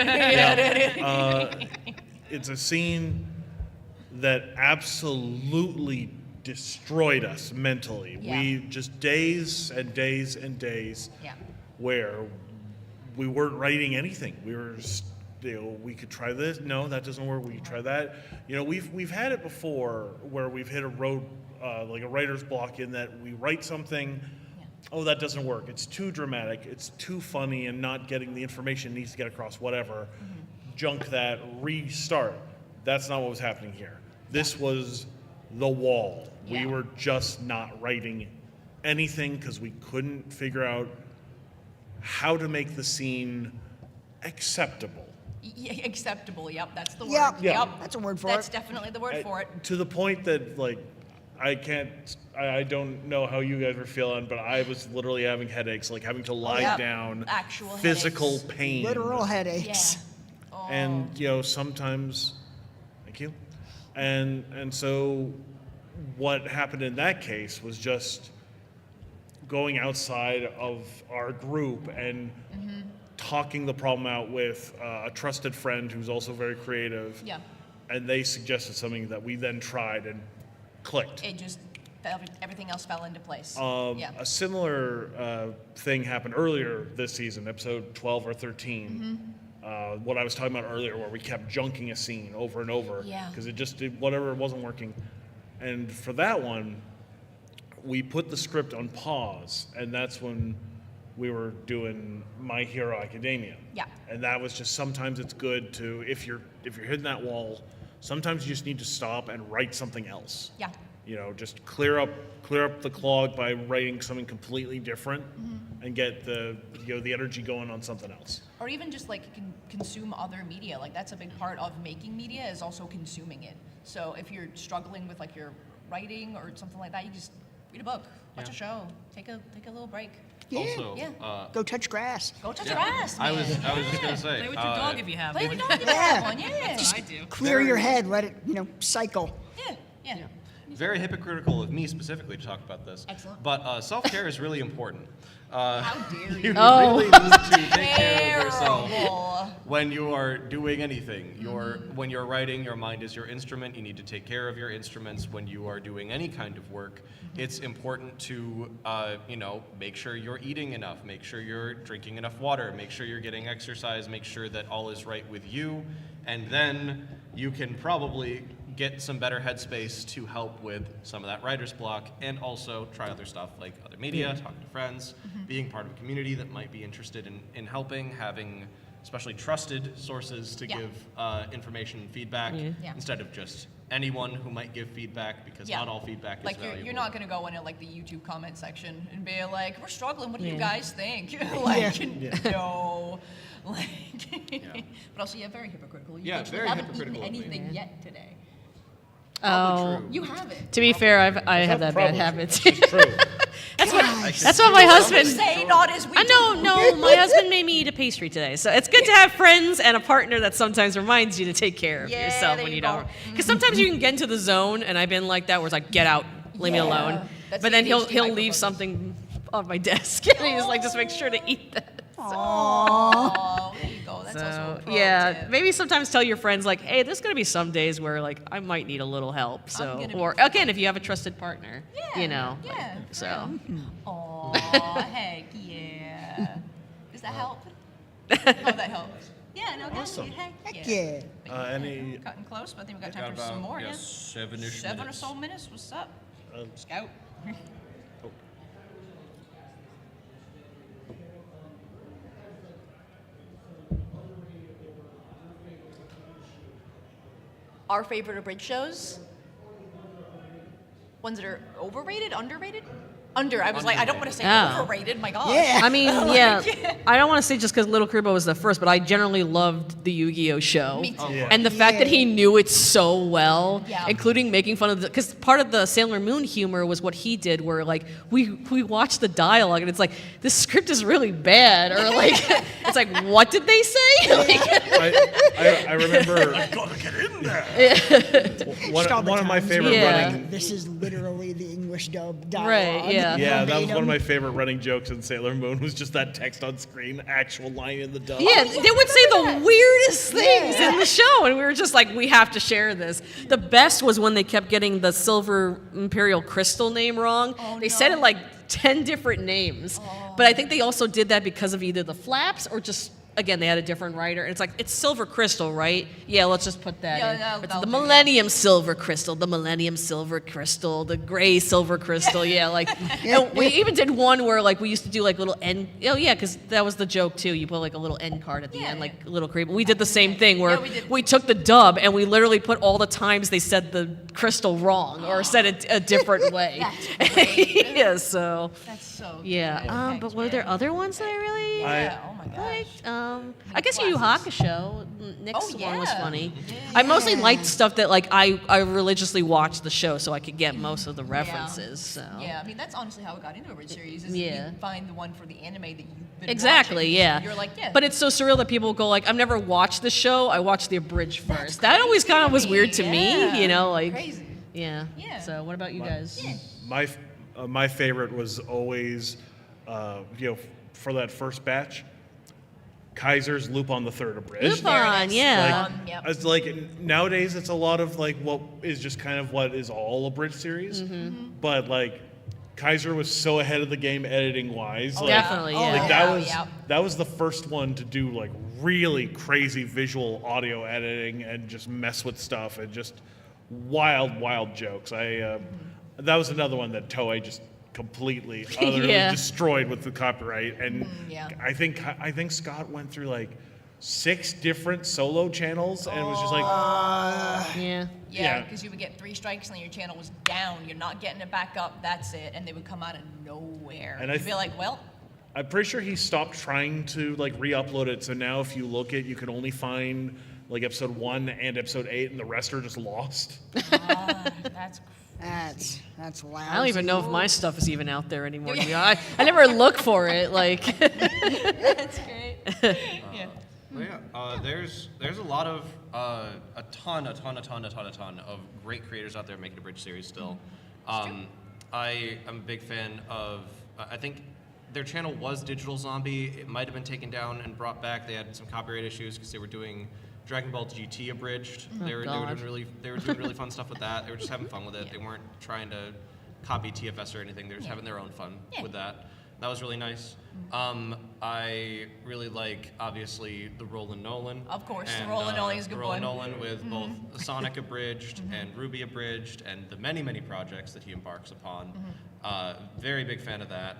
Speaker 4: it's a scene that absolutely destroyed us mentally.
Speaker 3: Yeah.
Speaker 4: We just days and days and days
Speaker 3: Yeah.
Speaker 4: where we weren't writing anything. We were just, we could try this. No, that doesn't work. We could try that. We've had it before where we've hit a road, like a writer's block, in that we write something oh, that doesn't work. It's too dramatic. It's too funny and not getting the information it needs to get across, whatever. Junk that, restart. That's not what was happening here. This was the wall.
Speaker 3: Yeah.
Speaker 4: We were just not writing anything because we couldn't figure out how to make the scene acceptable.
Speaker 3: Yeah, acceptable. Yep, that's the word.
Speaker 5: Yep.
Speaker 4: Yeah.
Speaker 3: Yep.
Speaker 5: That's a word for
Speaker 3: That's
Speaker 5: it.
Speaker 3: definitely the word for it.
Speaker 4: To the point that, like, I don't know how you guys were feeling, but I was literally having headaches, like having to lie
Speaker 3: Yep.
Speaker 4: down,
Speaker 3: Actual
Speaker 4: physical
Speaker 3: headaches.
Speaker 4: pain.
Speaker 5: Literal
Speaker 3: Yeah.
Speaker 5: headaches.
Speaker 3: Oh.
Speaker 4: And sometimes, thank you. And so what happened in that case was just going outside of our group and talking the problem out with a trusted friend who's also very creative.
Speaker 3: Yeah.
Speaker 4: And they suggested something that we then tried and clicked.
Speaker 3: It just everything else fell into place. Yeah.
Speaker 4: A similar thing happened earlier this season, episode 12 or 13. What I was talking about earlier, where we kept junking a scene over and over
Speaker 3: Yeah.
Speaker 4: because it just did whatever, it wasn't working. And for that one, we put the script on pause, and that's when we were doing My Hero Academia.
Speaker 3: Yeah.
Speaker 4: And that was just, sometimes it's good to, if you're hitting that wall, sometimes you just need to stop and write something else.
Speaker 3: Yeah.
Speaker 4: Just clear up the clog by writing something completely different and get the the energy going on something else.
Speaker 3: Or even just like consume other media. Like that's a big part of making media is also consuming it. So if you're struggling with like your writing or something like that, you just read a book, watch a show, take a little break.
Speaker 5: Yeah.
Speaker 1: Also,
Speaker 3: Yeah.
Speaker 5: Go touch grass.
Speaker 3: Go touch grass, man.
Speaker 1: I was just gonna say.
Speaker 2: Play with your dog if you have
Speaker 3: Play
Speaker 2: one.
Speaker 3: with your dog if you
Speaker 5: Yeah.
Speaker 3: have one. Yeah.
Speaker 2: That's what I do.
Speaker 5: Clear your head. Let it, cycle.
Speaker 3: Yeah. Yeah.
Speaker 1: Very hypocritical of me specifically to talk about this.
Speaker 3: Excellent.
Speaker 1: But self-care is really important.
Speaker 3: How dare you?
Speaker 1: You
Speaker 2: Oh.
Speaker 1: really need to take care of yourself
Speaker 3: Terrible.
Speaker 1: when you are doing anything. When you're writing, your mind is your instrument. You need to take care of your instruments. When you are doing any kind of work, it's important to make sure you're eating enough, make sure you're drinking enough water, make sure you're getting exercise, make sure that all is right with you, and then you can probably get some better headspace to help with some of that writer's block, and also try other stuff like other media, talking to friends, being part of a community that might be interested in helping, having especially trusted sources to
Speaker 3: Yeah.
Speaker 1: give information and feedback
Speaker 3: Yeah.
Speaker 1: instead of just anyone who might give feedback, because
Speaker 3: Yeah.
Speaker 1: not all feedback is
Speaker 3: Like
Speaker 1: valuable.
Speaker 3: you're not gonna go into like the YouTube comment section and be like, "We're struggling. What do you
Speaker 2: Yeah.
Speaker 3: guys think?" No. But also, yeah, very hypocritical. You
Speaker 1: Yeah,
Speaker 3: literally
Speaker 1: very
Speaker 3: haven't
Speaker 1: hypocritical
Speaker 3: eaten
Speaker 1: of me.
Speaker 3: anything yet today.
Speaker 2: Oh.
Speaker 1: True.
Speaker 3: You haven't.
Speaker 2: To be fair, I have that bad
Speaker 4: Probably
Speaker 2: habit.
Speaker 4: true. That's true.
Speaker 2: That's what my husband.
Speaker 3: Say not as we
Speaker 2: I
Speaker 3: do.
Speaker 2: no, my husband made me eat a pastry today. So it's good to have friends and a partner that sometimes reminds you to take care of
Speaker 3: Yeah,
Speaker 2: yourself
Speaker 3: there
Speaker 2: when
Speaker 3: you
Speaker 2: you
Speaker 3: go.
Speaker 2: don't. Because sometimes you can get into the zone, and I've been like that, where it's like, get out, leave me
Speaker 3: Yeah.
Speaker 2: alone.
Speaker 3: That's
Speaker 2: But
Speaker 3: the
Speaker 2: then he'll
Speaker 3: ADHD
Speaker 2: leave
Speaker 3: microfocus.
Speaker 2: something on my desk, and he's like, just make sure to eat that.
Speaker 3: Oh, there you go. That's also a
Speaker 2: So
Speaker 3: pro
Speaker 2: yeah,
Speaker 3: tip.
Speaker 2: maybe sometimes tell your friends like, hey, there's gonna be some days where like I might need a little help. So
Speaker 3: gonna be
Speaker 2: or again, if you have a trusted partner,
Speaker 3: Yeah,
Speaker 2: like,
Speaker 3: yeah,
Speaker 2: so.
Speaker 3: Aw, heck yeah. Does that help? Oh, that helps. Yeah, no,
Speaker 4: Awesome.
Speaker 3: heck
Speaker 5: Heck
Speaker 3: yeah.
Speaker 5: yeah.
Speaker 4: Any
Speaker 3: Cutting close, but I think we got
Speaker 1: Got
Speaker 3: time for some
Speaker 1: about,
Speaker 3: more,
Speaker 1: yeah,
Speaker 3: yeah?
Speaker 1: 7-ish
Speaker 3: 7 or
Speaker 1: minutes.
Speaker 3: so minutes. What's up? Scout. Our favorite abridged shows? Ones that are overrated, underrated? Under. I was like, I don't want to say
Speaker 2: Oh.
Speaker 3: overrated. My God.
Speaker 5: Yeah.
Speaker 2: I mean, yeah, I don't want to say just because Little Kubo was the first, but I generally loved the Yu-Gi-Oh show.
Speaker 3: Me too.
Speaker 4: Yeah.
Speaker 2: And the fact that he knew it so well,
Speaker 3: Yeah.
Speaker 2: including making fun of the, because part of the Sailor Moon humor was what he did, where like we watch the dialogue and it's like this script is really bad, or like it's like what did they say? Like,
Speaker 4: I remember
Speaker 6: Gotta get in there.
Speaker 4: one of my favorite
Speaker 2: Yeah.
Speaker 4: running.
Speaker 5: This is literally the English dub dialogue.
Speaker 2: Right, yeah.
Speaker 4: Yeah, that was one of
Speaker 5: Verbatim.
Speaker 4: my favorite running jokes in Sailor Moon. Was just that text on screen, actual line in the dub.
Speaker 2: Yeah, they would say the weirdest things
Speaker 5: Yeah.
Speaker 2: in the show, and we were just like, we have to share this. The best was when they kept getting the Silver Imperial Crystal name wrong. They said it like 10 different names, but I think they also did that because of either the flaps or just again, they had a different writer. And it's like, it's silver crystal, right? Yeah, let's just put that
Speaker 3: Yeah,
Speaker 2: in.
Speaker 3: no,
Speaker 2: It's
Speaker 3: that'll
Speaker 2: the
Speaker 3: do,
Speaker 2: Millennium Silver Crystal, the Millennium Silver Crystal, the Gray Silver Crystal. Yeah, like, and we even did one where, like, we used to do, like, little end. Oh, yeah, because that was the joke, too. You put, like, a little end card at the
Speaker 3: Yeah,
Speaker 2: end,
Speaker 3: yeah.
Speaker 2: like, a little creep. We did the same thing where
Speaker 3: we did.
Speaker 2: we took the dub and we literally put all the times they said the crystal wrong or said it a different way.
Speaker 3: That's great.
Speaker 2: Yeah, so.
Speaker 3: That's so good.
Speaker 2: Yeah, but were there other ones that I really
Speaker 3: Yeah, oh my gosh.
Speaker 2: liked? I guess Yu Yu Hakusho. Nick's
Speaker 3: Oh,
Speaker 2: one was
Speaker 3: yeah.
Speaker 2: funny. I mostly liked stuff that like I religiously watched the show so I could get most of the references. So.
Speaker 3: Yeah, I mean that's honestly how I got into a Bridge series. Is
Speaker 2: Yeah.
Speaker 3: you find the one for the anime that you've been
Speaker 2: Exactly,
Speaker 3: watching.
Speaker 2: yeah.
Speaker 3: You're like, yeah.
Speaker 2: But it's so surreal that people go like, I've never watched the show. I watched the abridged first. That always kind of was weird to
Speaker 3: Yeah.
Speaker 2: me, you know, like.
Speaker 3: Crazy.
Speaker 2: Yeah.
Speaker 3: Yeah.
Speaker 2: So what about you guys?
Speaker 4: My favorite was always, for that first batch, Kaiser's Lupin the Third abridged.
Speaker 2: Lupin, yeah.
Speaker 3: Yep.
Speaker 4: It's like nowadays it's a lot of like what is just kind of what is all a bridge series, but like Kaiser was so ahead of the game editing wise. Like,
Speaker 2: Definitely, yeah.
Speaker 4: Like
Speaker 3: yeah.
Speaker 4: that was the first one to do like really crazy visual audio editing and just mess with stuff and just wild jokes. That was another one that Toei just completely utterly
Speaker 2: Yeah.
Speaker 4: destroyed with the copyright, and
Speaker 3: yeah.
Speaker 4: I think Scott went through like 6 different solo channels and it was just like
Speaker 2: Yeah.
Speaker 3: Yeah,
Speaker 4: Yeah.
Speaker 3: because you would get 3 strikes and then your channel was down. You're not getting it back up. That's it. And they would come out of nowhere.
Speaker 4: And
Speaker 3: You'd be like, well,
Speaker 4: I'm pretty sure he stopped trying to like re-upload it, so now if you look at, you can only find like episode 1 and episode 8 and the rest are just lost.
Speaker 3: that's
Speaker 5: That's lousy.
Speaker 2: I don't even know if my stuff is even out there anymore. To be honest. I never look for it. Like.
Speaker 3: that's great. Yeah.
Speaker 1: Well, yeah, there's a lot of a ton of great creators out there making a bridge series still. I am a big fan of. I think their channel was Digital Zombie. It might have been taken down and brought back. They had some copyright issues because they were doing Dragon Ball GT abridged. They were doing really fun stuff with that. They were just having fun with it. They weren't trying to copy TFS or anything. They were just having their own fun with that. That was really nice. I really like, obviously, the Roland Nolan.
Speaker 3: Of course, the
Speaker 1: and,
Speaker 3: Roland Nolan is a good
Speaker 1: Roland
Speaker 3: one.
Speaker 1: Nolan with both Sonic abridged and Ruby abridged and the many projects that he embarks upon. Very big fan of that.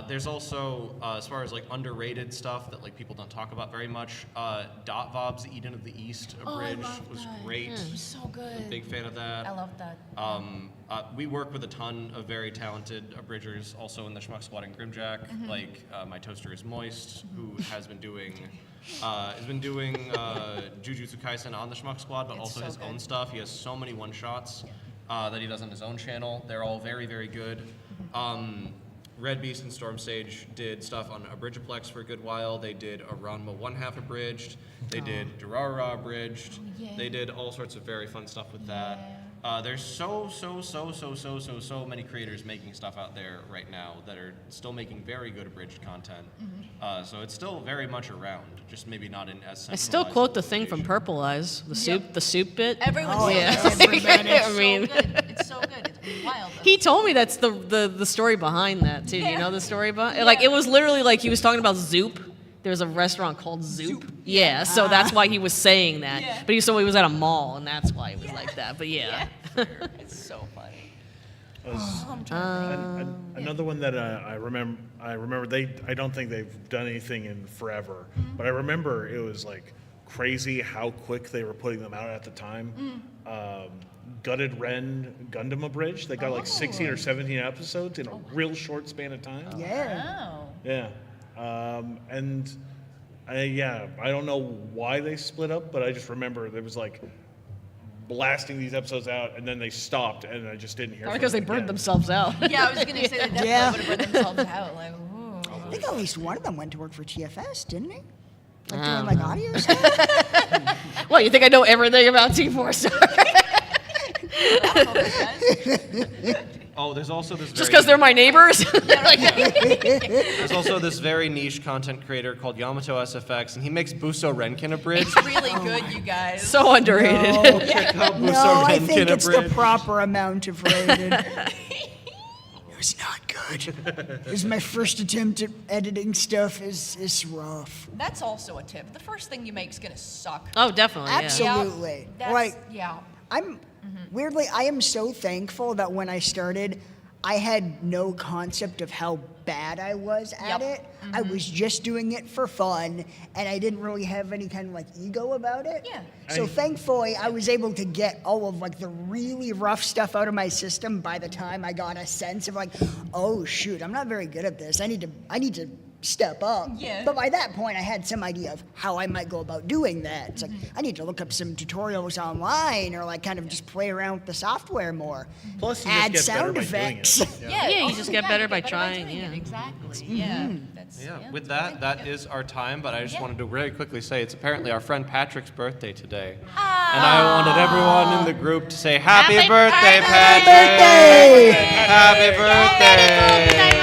Speaker 1: There's also, as far as like underrated stuff that like people don't talk about very much, Dot Vob's Eden of the East abridged was great.
Speaker 3: It was so good.
Speaker 1: Big fan of that.
Speaker 3: I love that.
Speaker 1: We work with a ton of very talented abridgers also in the Schmuck Squad and Grimjack, like my toaster is Moist, who has been doing Jujutsu Kaisen on the Schmuck Squad, but also
Speaker 3: so
Speaker 1: his
Speaker 3: good.
Speaker 1: own stuff. He has so many one-shots that he does on his own channel. They're all very good. Red Beast and Storm Sage did stuff on Abridgeplex for a good while. They did a Ranma 1/2 abridged. They did Durarara abridged. They did all sorts of very fun stuff with that. There's so many creators making stuff out there right now that are still making very good abridged content. So it's still very much around, just maybe not in as
Speaker 2: I still
Speaker 1: centralized
Speaker 2: quote
Speaker 1: a
Speaker 2: the thing from
Speaker 1: location.
Speaker 2: Purple Eyes, the soup bit.
Speaker 3: Everyone's
Speaker 5: Oh,
Speaker 3: so
Speaker 5: yeah.
Speaker 3: good.
Speaker 5: Everybody.
Speaker 3: It's
Speaker 2: I
Speaker 3: so
Speaker 2: mean-
Speaker 3: good. It's so good. It's wild.
Speaker 2: He told me that's the story behind that too. You
Speaker 3: Yeah.
Speaker 2: know the story behind like it was literally like he was talking about Zoop. There's a restaurant called Zoop. Yeah, so that's why he was saying that.
Speaker 3: Yeah.
Speaker 2: But he was at a mall and that's why he was like that. But yeah.
Speaker 3: It's so funny.
Speaker 4: Was-
Speaker 3: I'm trying to think.
Speaker 4: Another one that I remember. I don't think they've done anything in forever, but I remember it was like crazy how quick they were putting them out at the time. Gutted Ren Gundam Abridged. They got like 16 or 17 episodes in a real short span of time.
Speaker 5: Yeah.
Speaker 3: Oh.
Speaker 4: Yeah. I don't know why they split up, but I just remember there was like blasting these episodes out, and then they stopped, and I just didn't hear.
Speaker 2: Probably
Speaker 4: from
Speaker 2: because they
Speaker 4: them
Speaker 2: burned
Speaker 4: again.
Speaker 2: themselves out.
Speaker 3: Yeah, I was gonna say that definitely
Speaker 5: Yeah.
Speaker 3: would have burned themselves out. Like, ooh.
Speaker 5: I think at least one of them went to work for TFS, didn't he? Like
Speaker 2: I
Speaker 5: doing
Speaker 2: don't
Speaker 5: like
Speaker 2: know.
Speaker 5: audio stuff?
Speaker 2: Well, you think I know everything about T4
Speaker 1: Oh, there's also this
Speaker 2: just because they're my neighbors?
Speaker 1: There's also this very niche content creator called Yamato SFX, and he makes Buso Renkin abridged.
Speaker 3: It's really good, you guys.
Speaker 2: So underrated.
Speaker 1: Check out Buso
Speaker 5: No, I
Speaker 1: Renkin
Speaker 5: think it's the
Speaker 1: abridged.
Speaker 5: proper amount of rated. It was not good. Because my first attempt at editing stuff is rough.
Speaker 3: That's also a tip. The first thing you make is gonna suck.
Speaker 2: Oh, definitely. Yeah.
Speaker 5: Absolutely.
Speaker 3: That's,
Speaker 5: Like,
Speaker 3: yeah.
Speaker 5: I'm weirdly, I am so thankful that when I started, I had no concept of how bad I was at
Speaker 3: Yep.
Speaker 5: it. I was just doing it for fun, and I didn't really have any kind of like ego about it.
Speaker 3: Yeah.
Speaker 5: So thankfully, I was able to get all of like the really rough stuff out of my system by the time I got a sense of like, oh shoot, I'm not very good at this. I need to step up.
Speaker 3: Yeah.
Speaker 5: But by that point, I had some idea of how I might go about doing that. It's like, I need to look up some tutorials online or like kind of just play around with the software more.
Speaker 4: Plus, you
Speaker 5: Add
Speaker 4: just get better
Speaker 5: sound
Speaker 4: by doing
Speaker 5: effects.
Speaker 4: it.
Speaker 3: Yeah,
Speaker 2: you
Speaker 3: also,
Speaker 2: just get better by
Speaker 3: doing
Speaker 2: trying,
Speaker 3: it,
Speaker 2: yeah.
Speaker 3: Exactly. Yeah. That's,
Speaker 1: Yeah, with
Speaker 3: that's
Speaker 1: that, that is our time, but I just
Speaker 3: Yeah.
Speaker 1: wanted to really quickly say it's apparently our friend Patrick's birthday today. And I wanted everyone in the group to say happy birthday, Patrick! Happy birthday!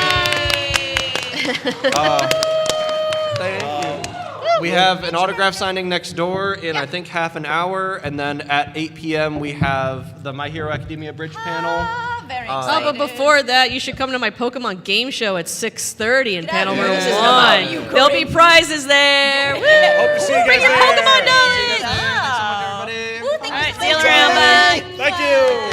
Speaker 1: Thank you. We have an autograph signing next door in, I think, half an hour, and then at 8 p.m. we have the My Hero Academia Bridge panel.
Speaker 3: Ah, very
Speaker 2: Oh,
Speaker 3: excited.
Speaker 2: but before that, you should come to my Pokemon game show at 6:30 in panel room
Speaker 3: this is about
Speaker 2: 1.
Speaker 3: you,
Speaker 2: There'll
Speaker 3: Cory.
Speaker 2: be prizes there. Woo!
Speaker 4: Hope to see you guys there.
Speaker 2: Pokemon night!
Speaker 1: Thanks so much, everybody.
Speaker 3: Woo, thank
Speaker 2: All right,
Speaker 3: so
Speaker 2: see you
Speaker 3: much.
Speaker 2: around. Bye.
Speaker 4: Thank you.